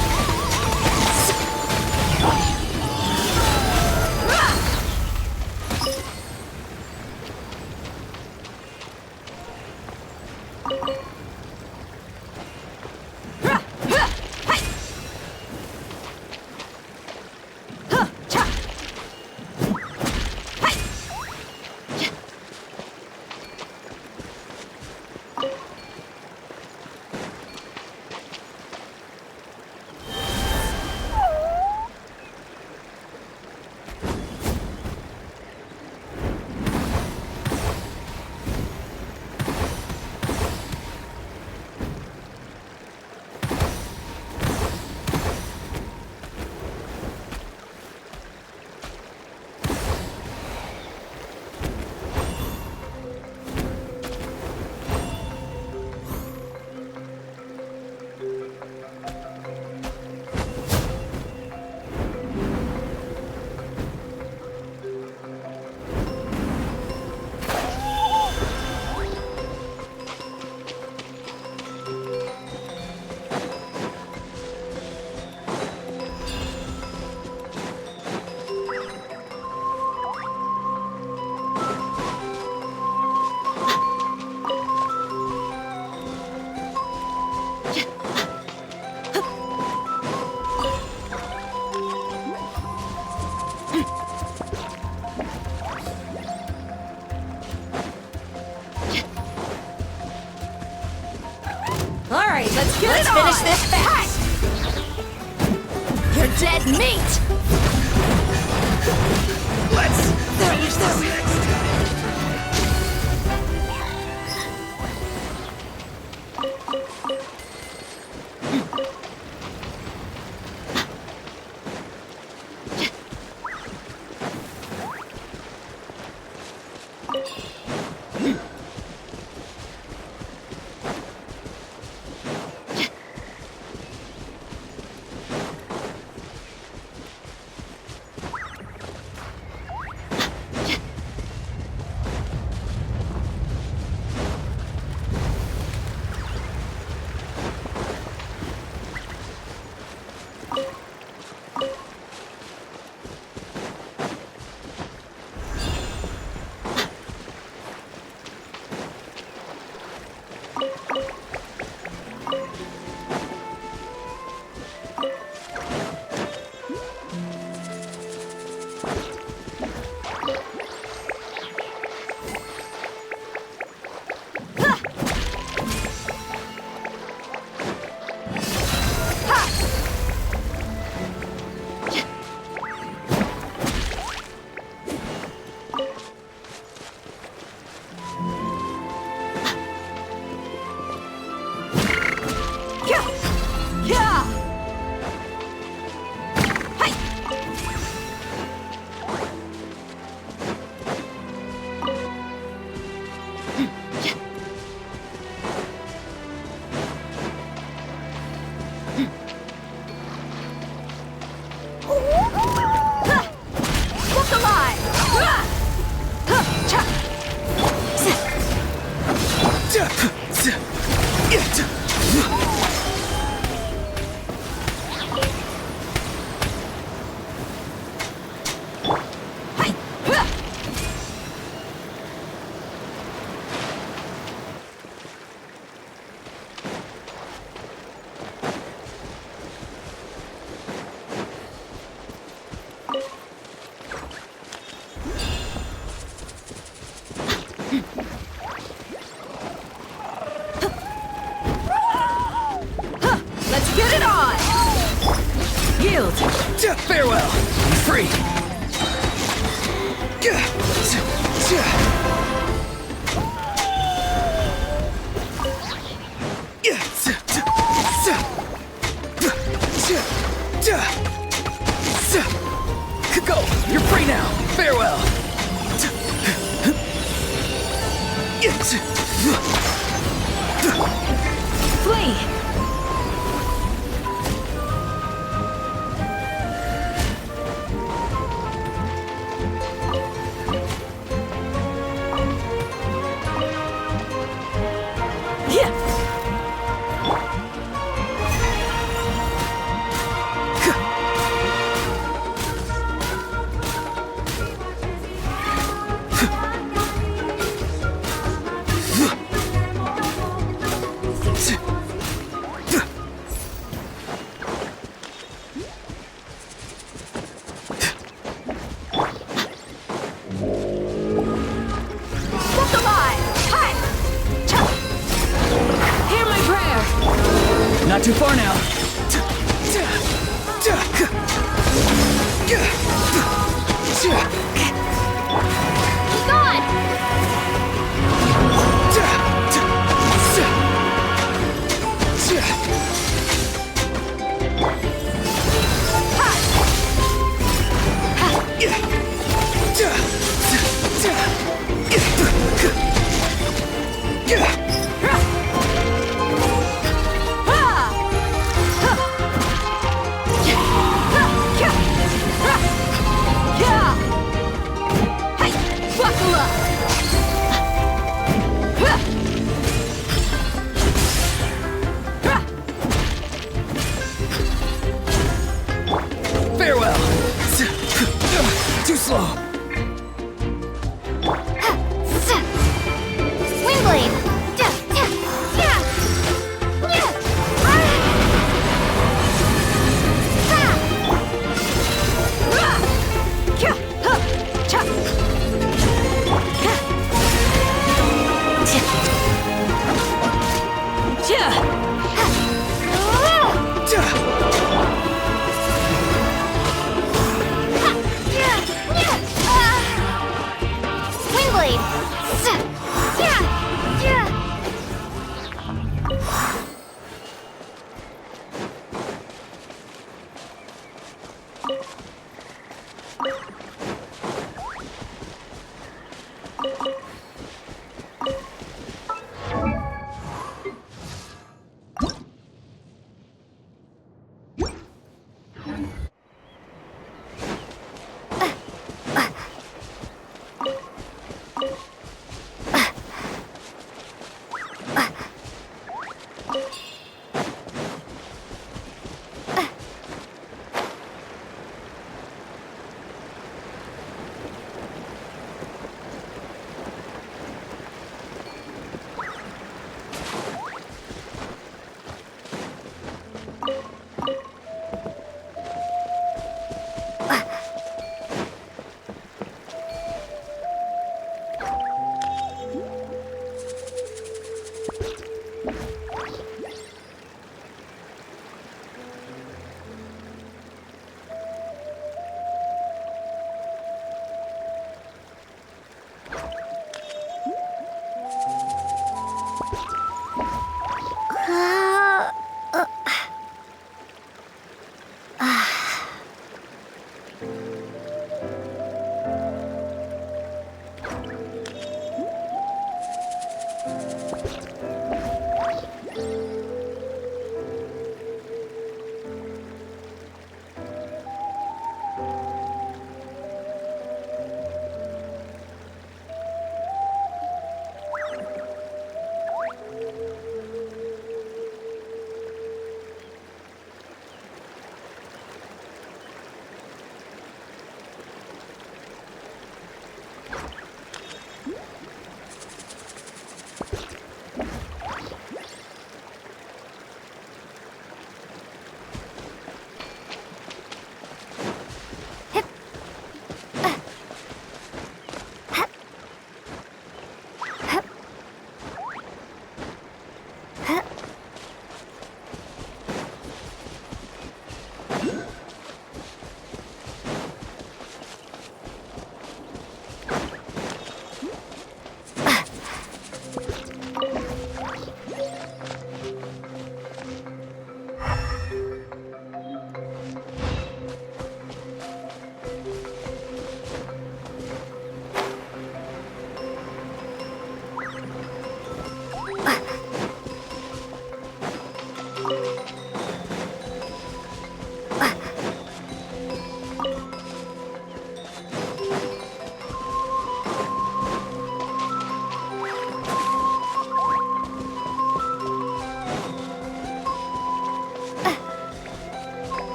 Let's finish this fast! You're dead meat! Let's finish this! Put it on! Yield! Farewell! Free! Go! You're free now! Farewell! Flee! Not too far now. Farewell. Too slow. Wingblade!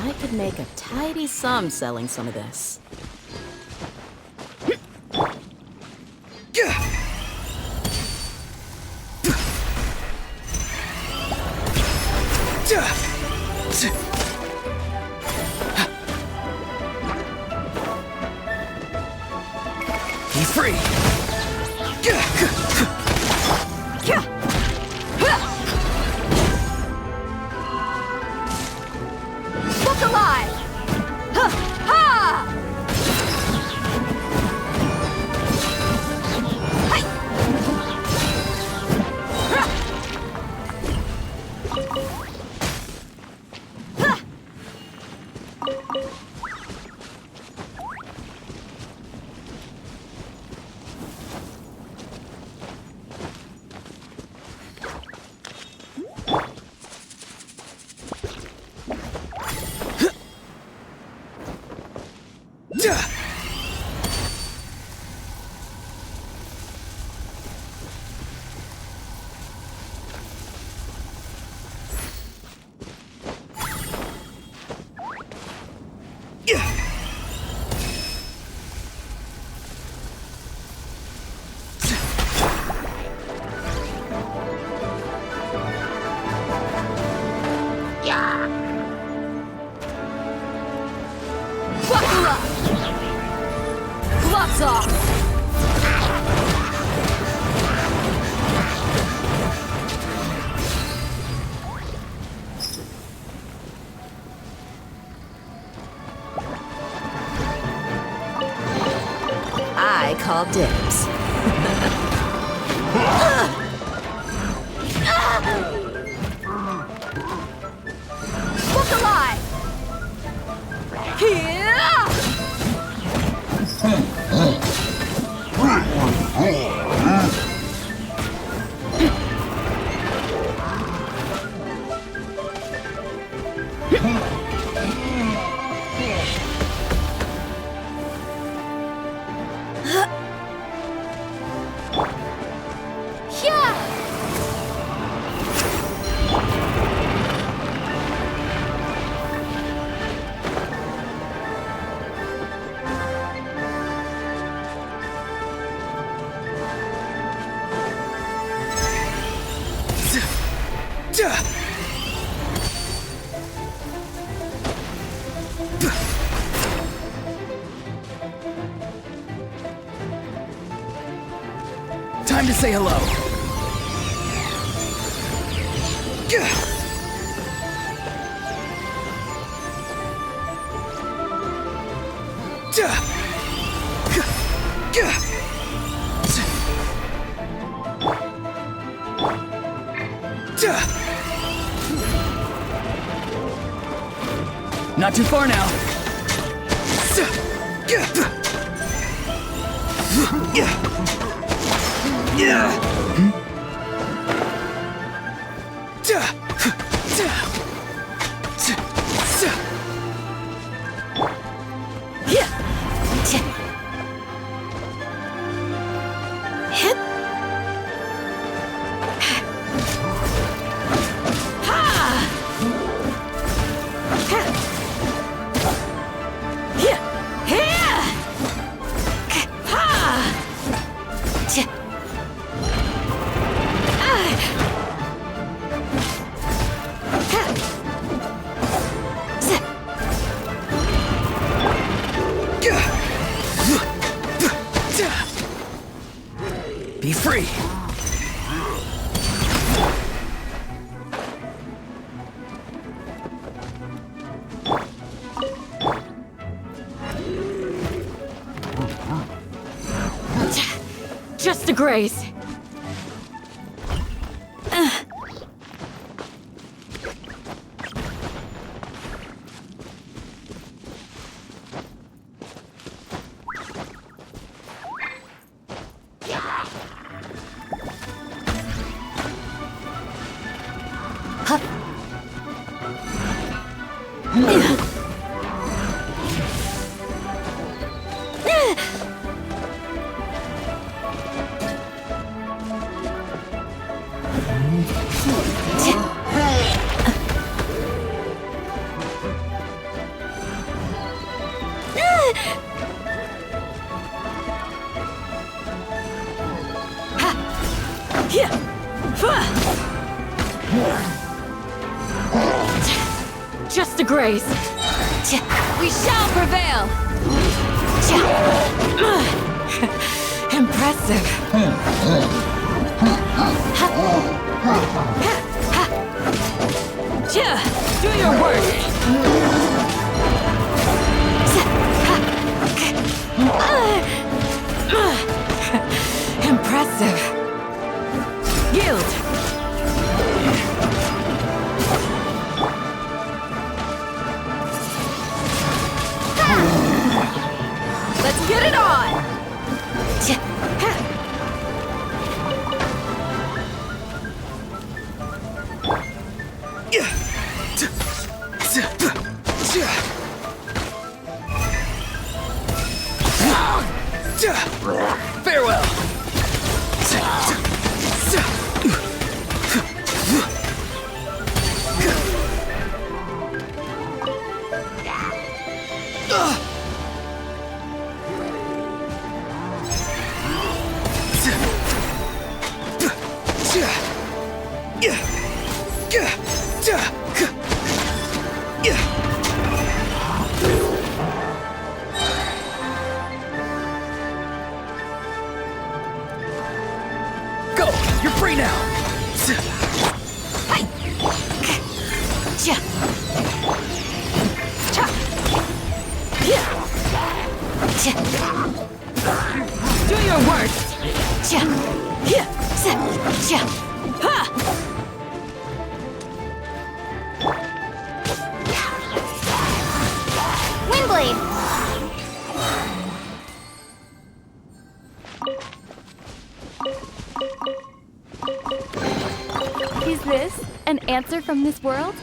I could make a tidy sum selling some of this. He's free! Look alive! Ha! Ha! socks off! I call dibs. Look alive! Time to say hello. Not too far now. Be free. Just a graze. Just a graze. We shall prevail. Impressive. Do your work. Impressive. Yield. Let's get it on! Farewell! You're free now! Do your worst! Windblade! Is this an answer from this world?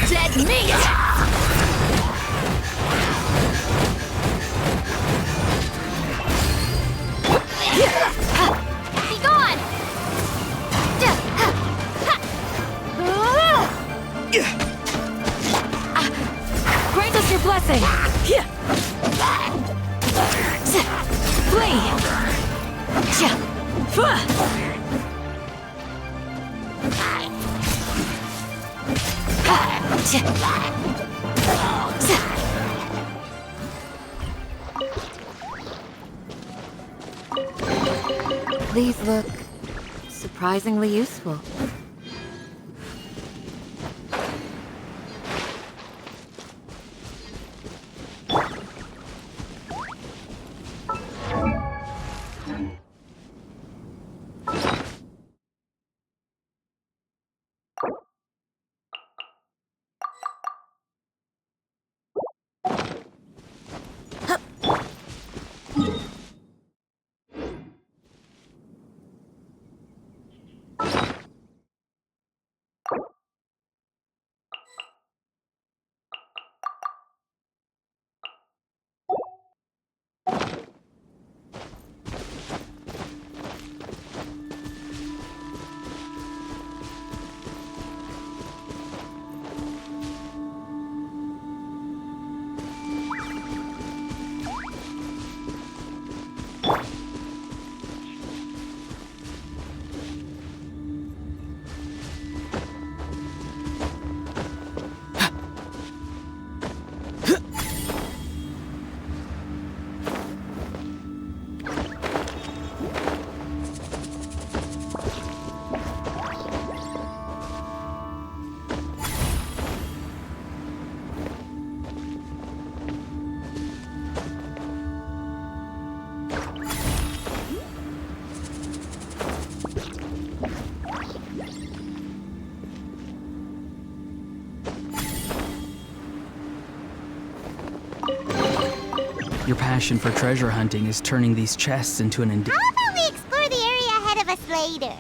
Dead meat! Be gone! Grant us your blessing! Flee! These look surprisingly useful. Your passion for treasure hunting is turning these chests into an How about we explore the area ahead of us later?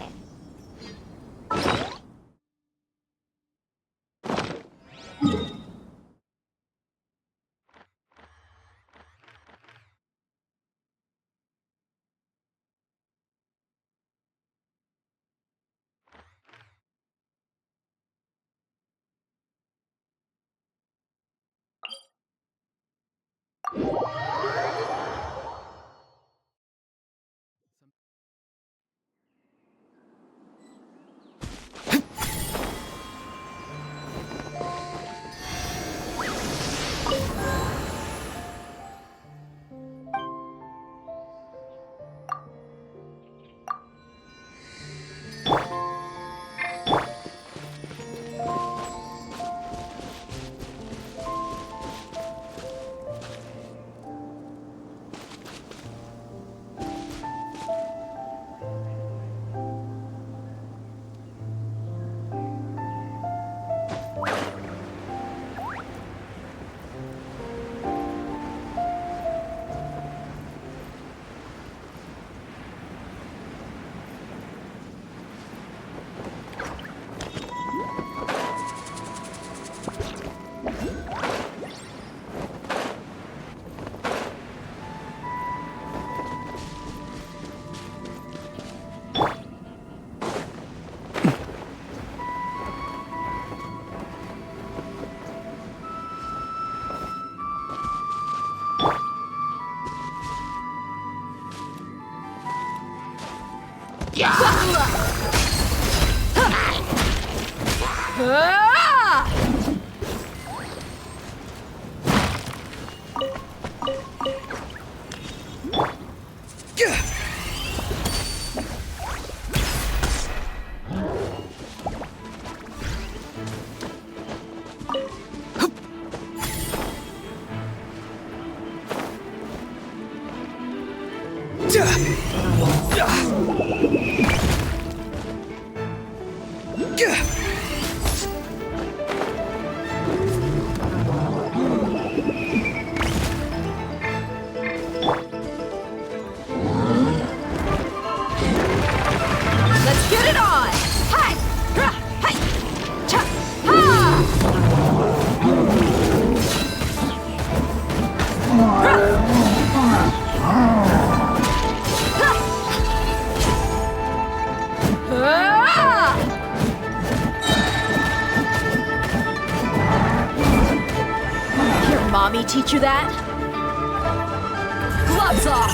Let's get it on! Hi! Hi! Cha! Ha! Here, mommy teach you that? Gloves off!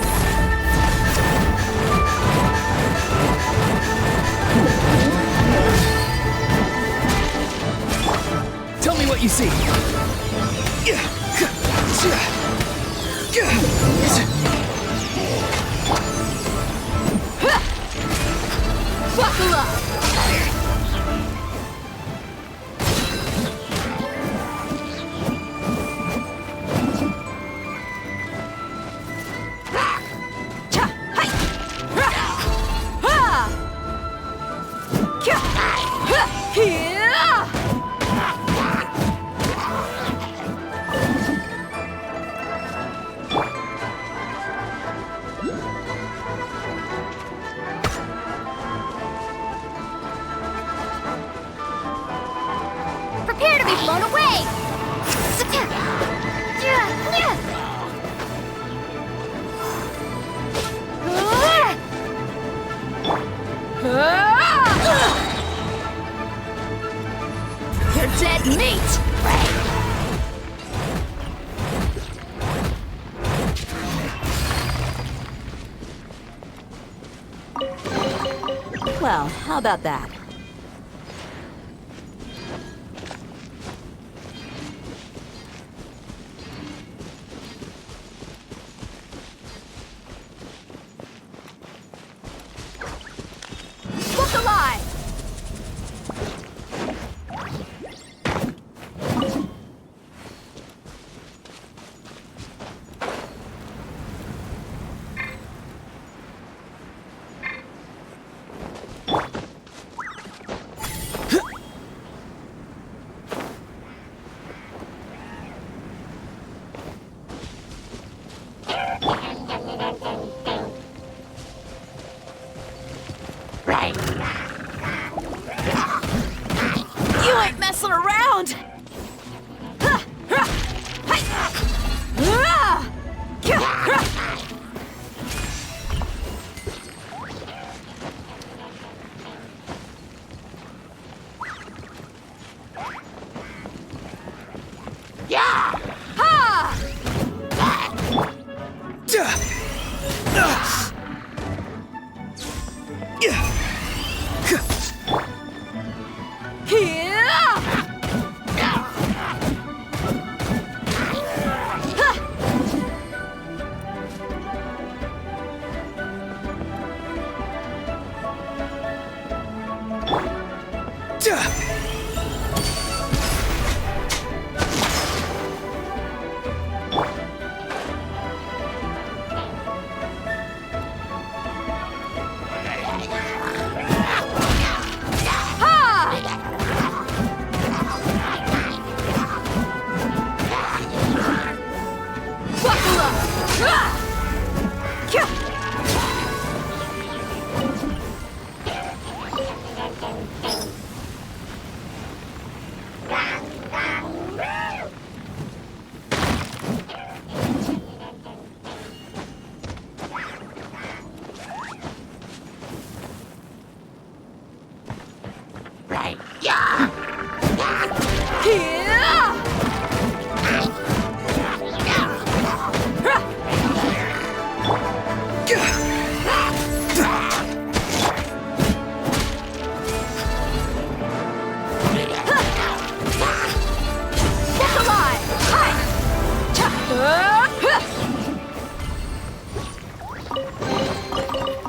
Tell me what you see. Buckle up! Prepare to be blown away! You're dead meat! Well, how about that? Look alive!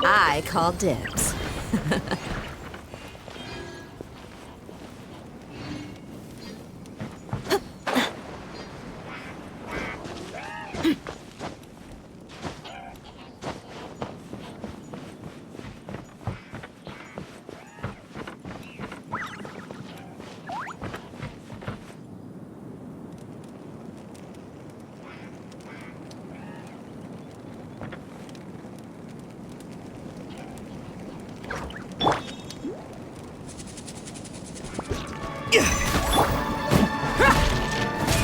I call dibs.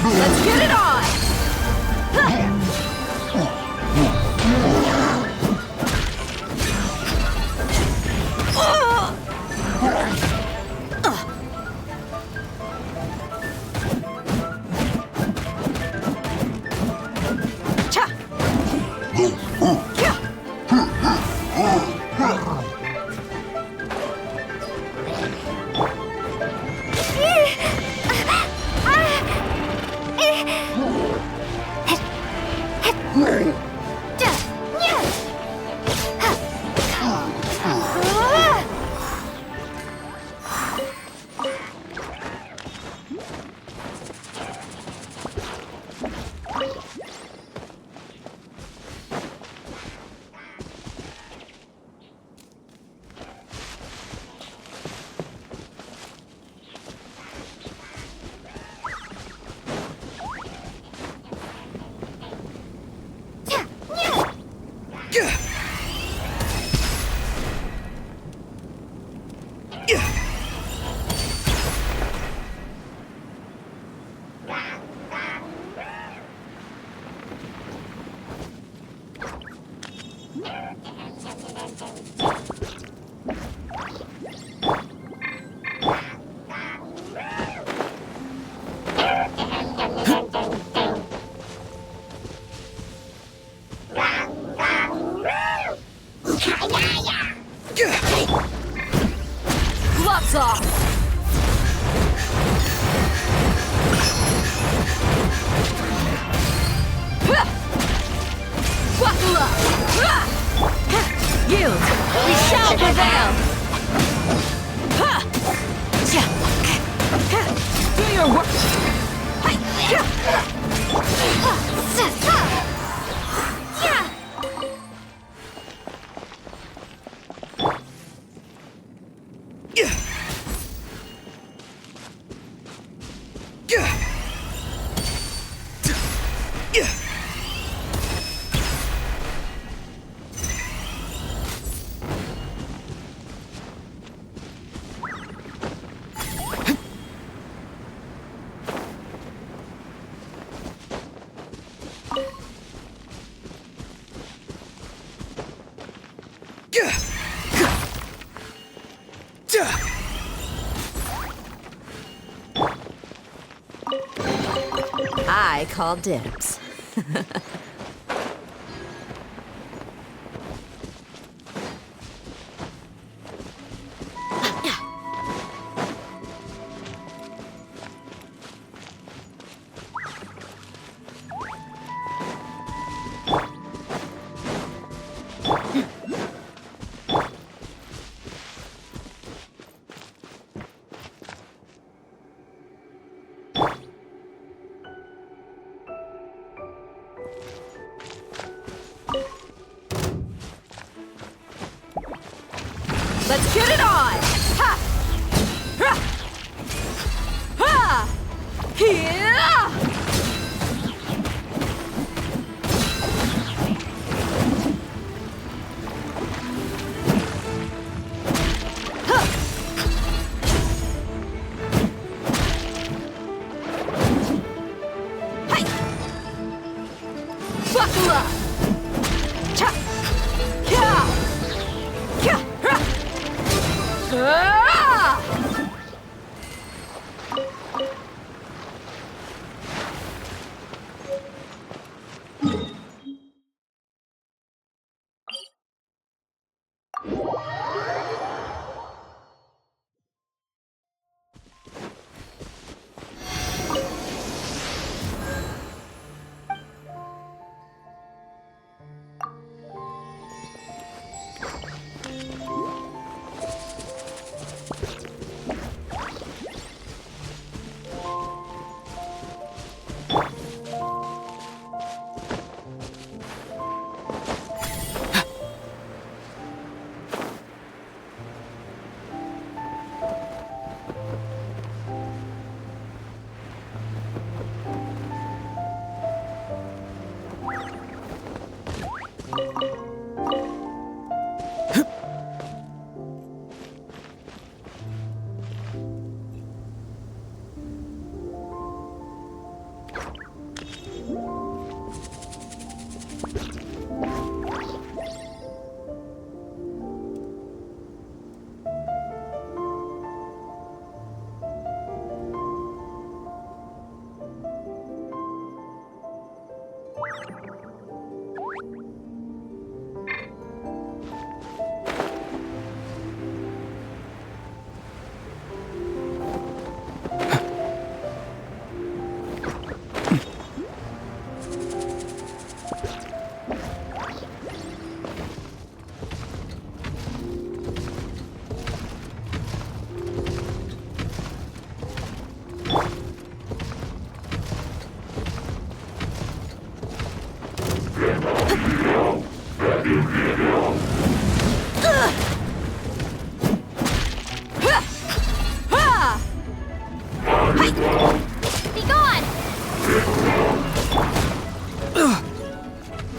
Let's get it on! Gloves off! Buckle up! Yield! We shall prevail! Do your work! I call dibs. Let's get it on! Ha! Ha! Ha! Yeah! Buckle up! Cha! Yeah! Yeah! Ah!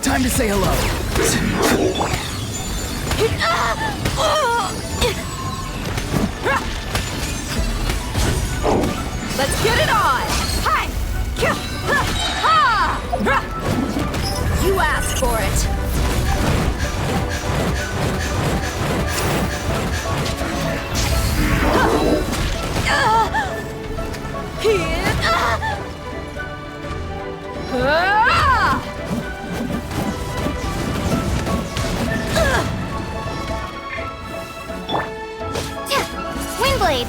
Time to say hello. Let's get it on. Hi. You asked for it. Windblade.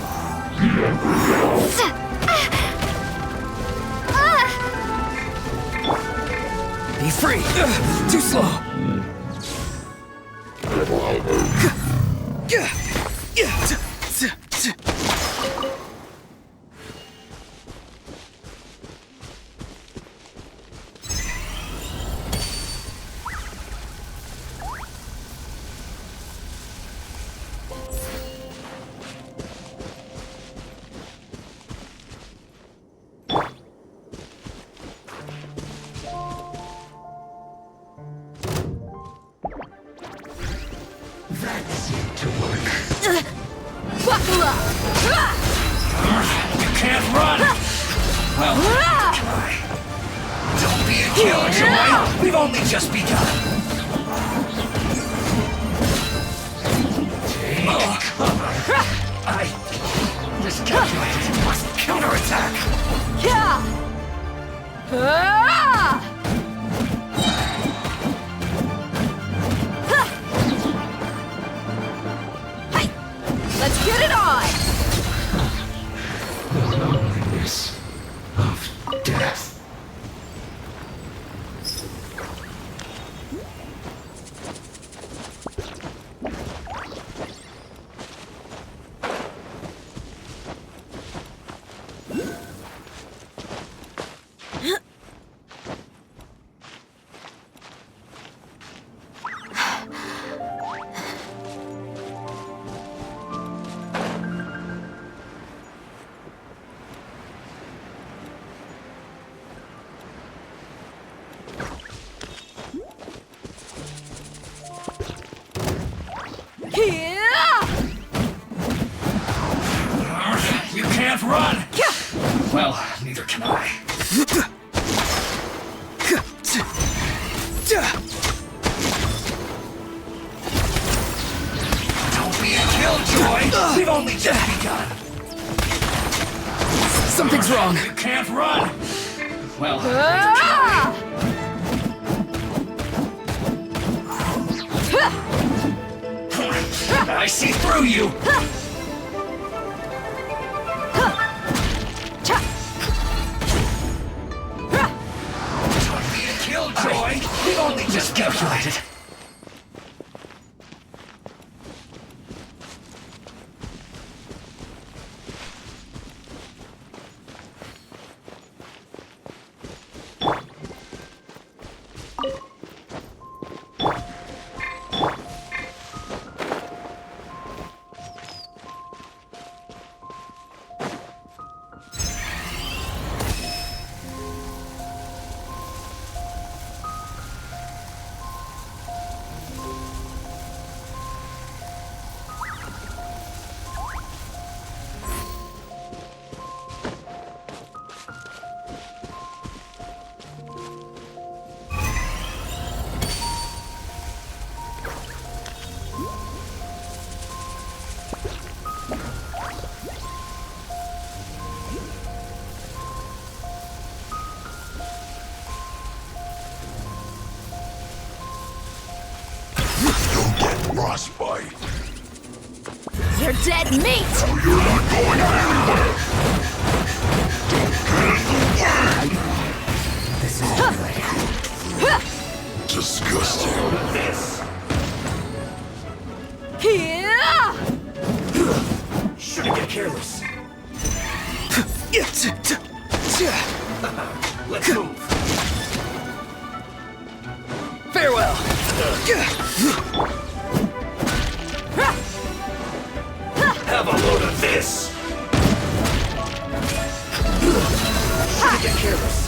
Be free. Too slow. Buckle up! You can't run! Well, try. Don't be a killer, Joy! We've only just begun! Take cover! I miscalculated. You must counterattack! Yeah! Let's get it on! The loneliness of death. can't run! Well, neither can I. Don't be a killjoy! We've only just begun! Something's wrong. You can't run! Well, neither can I. I see through you! Don't be a killjoy! We've only just calculated. Frostbite. You're dead meat! No, you're not going anywhere! Don't get in the way! This is good. Disgusting. This. Shouldn't get careless. Let's move. Farewell. Have a load of this. Shouldn't get careless.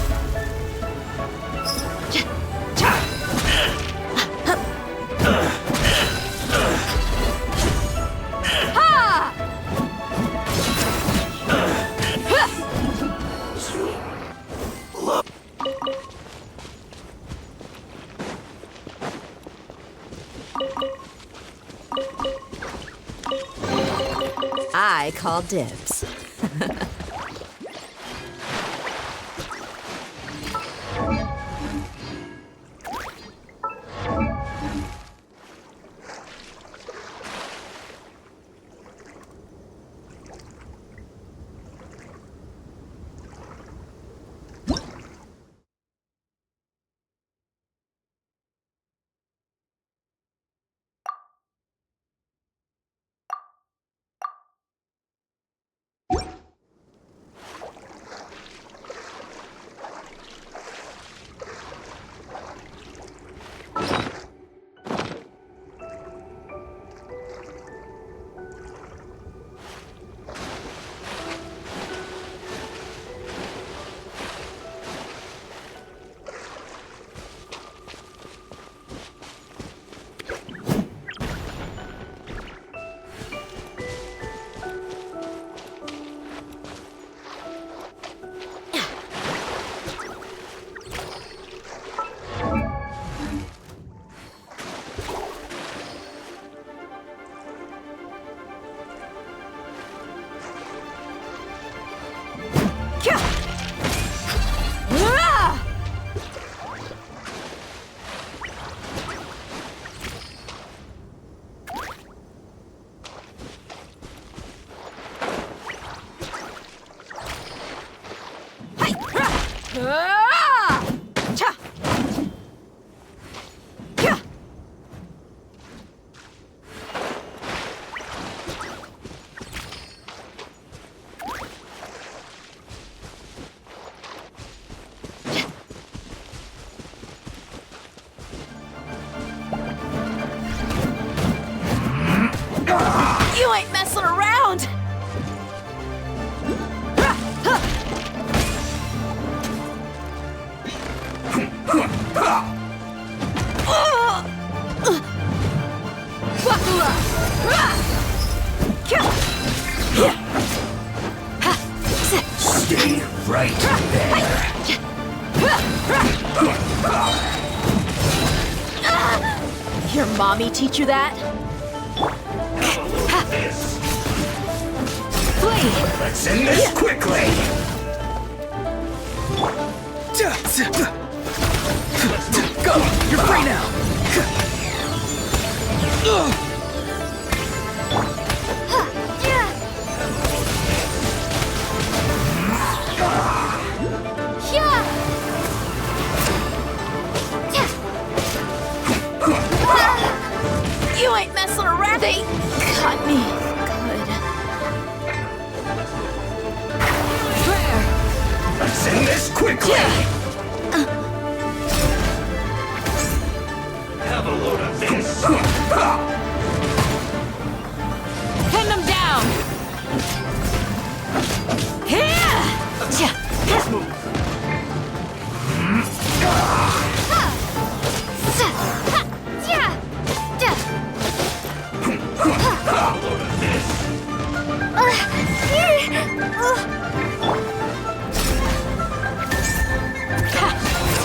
I call dibs. Your mommy teach you that? Flee! Let's end this quickly! Go! You're free now! You ain't messing around. They cut me good. Where? Let's end this quickly! Have a load of this! Pin them down! Here! Let's move!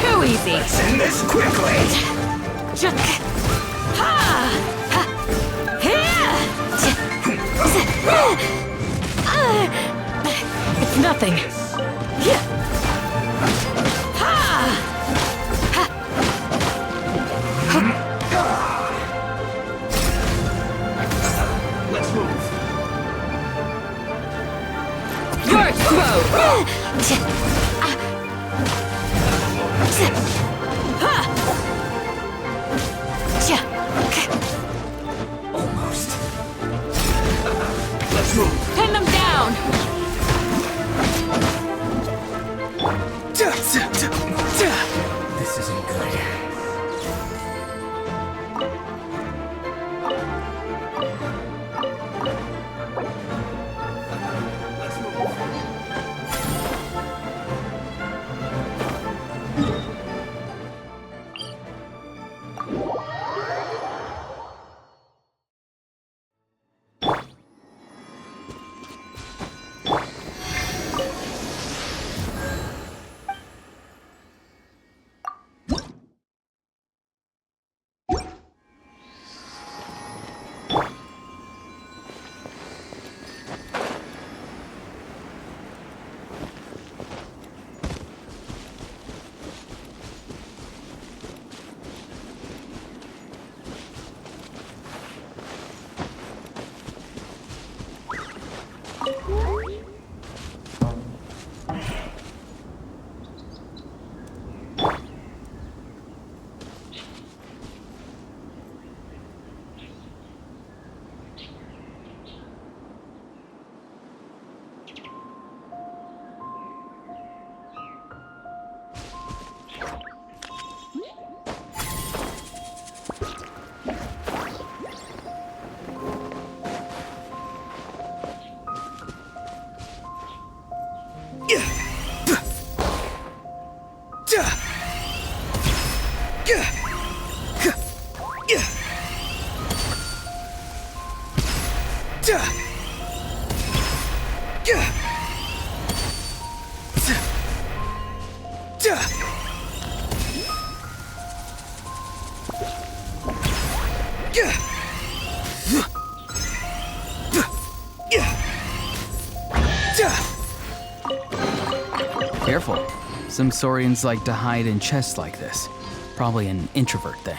Too easy. Let's end this quickly. It's nothing. Let's move. You're exposed. Almost. Let's move. Pin them down. This isn't good. Let's move. Careful. Some Saurians like to hide in chests like this. Probably an introvert thing.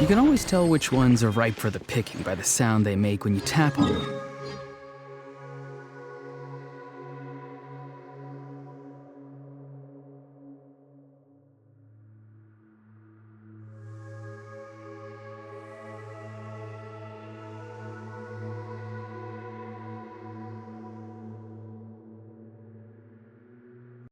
You can always tell which ones are ripe for the picking by the sound they make when you tap on them.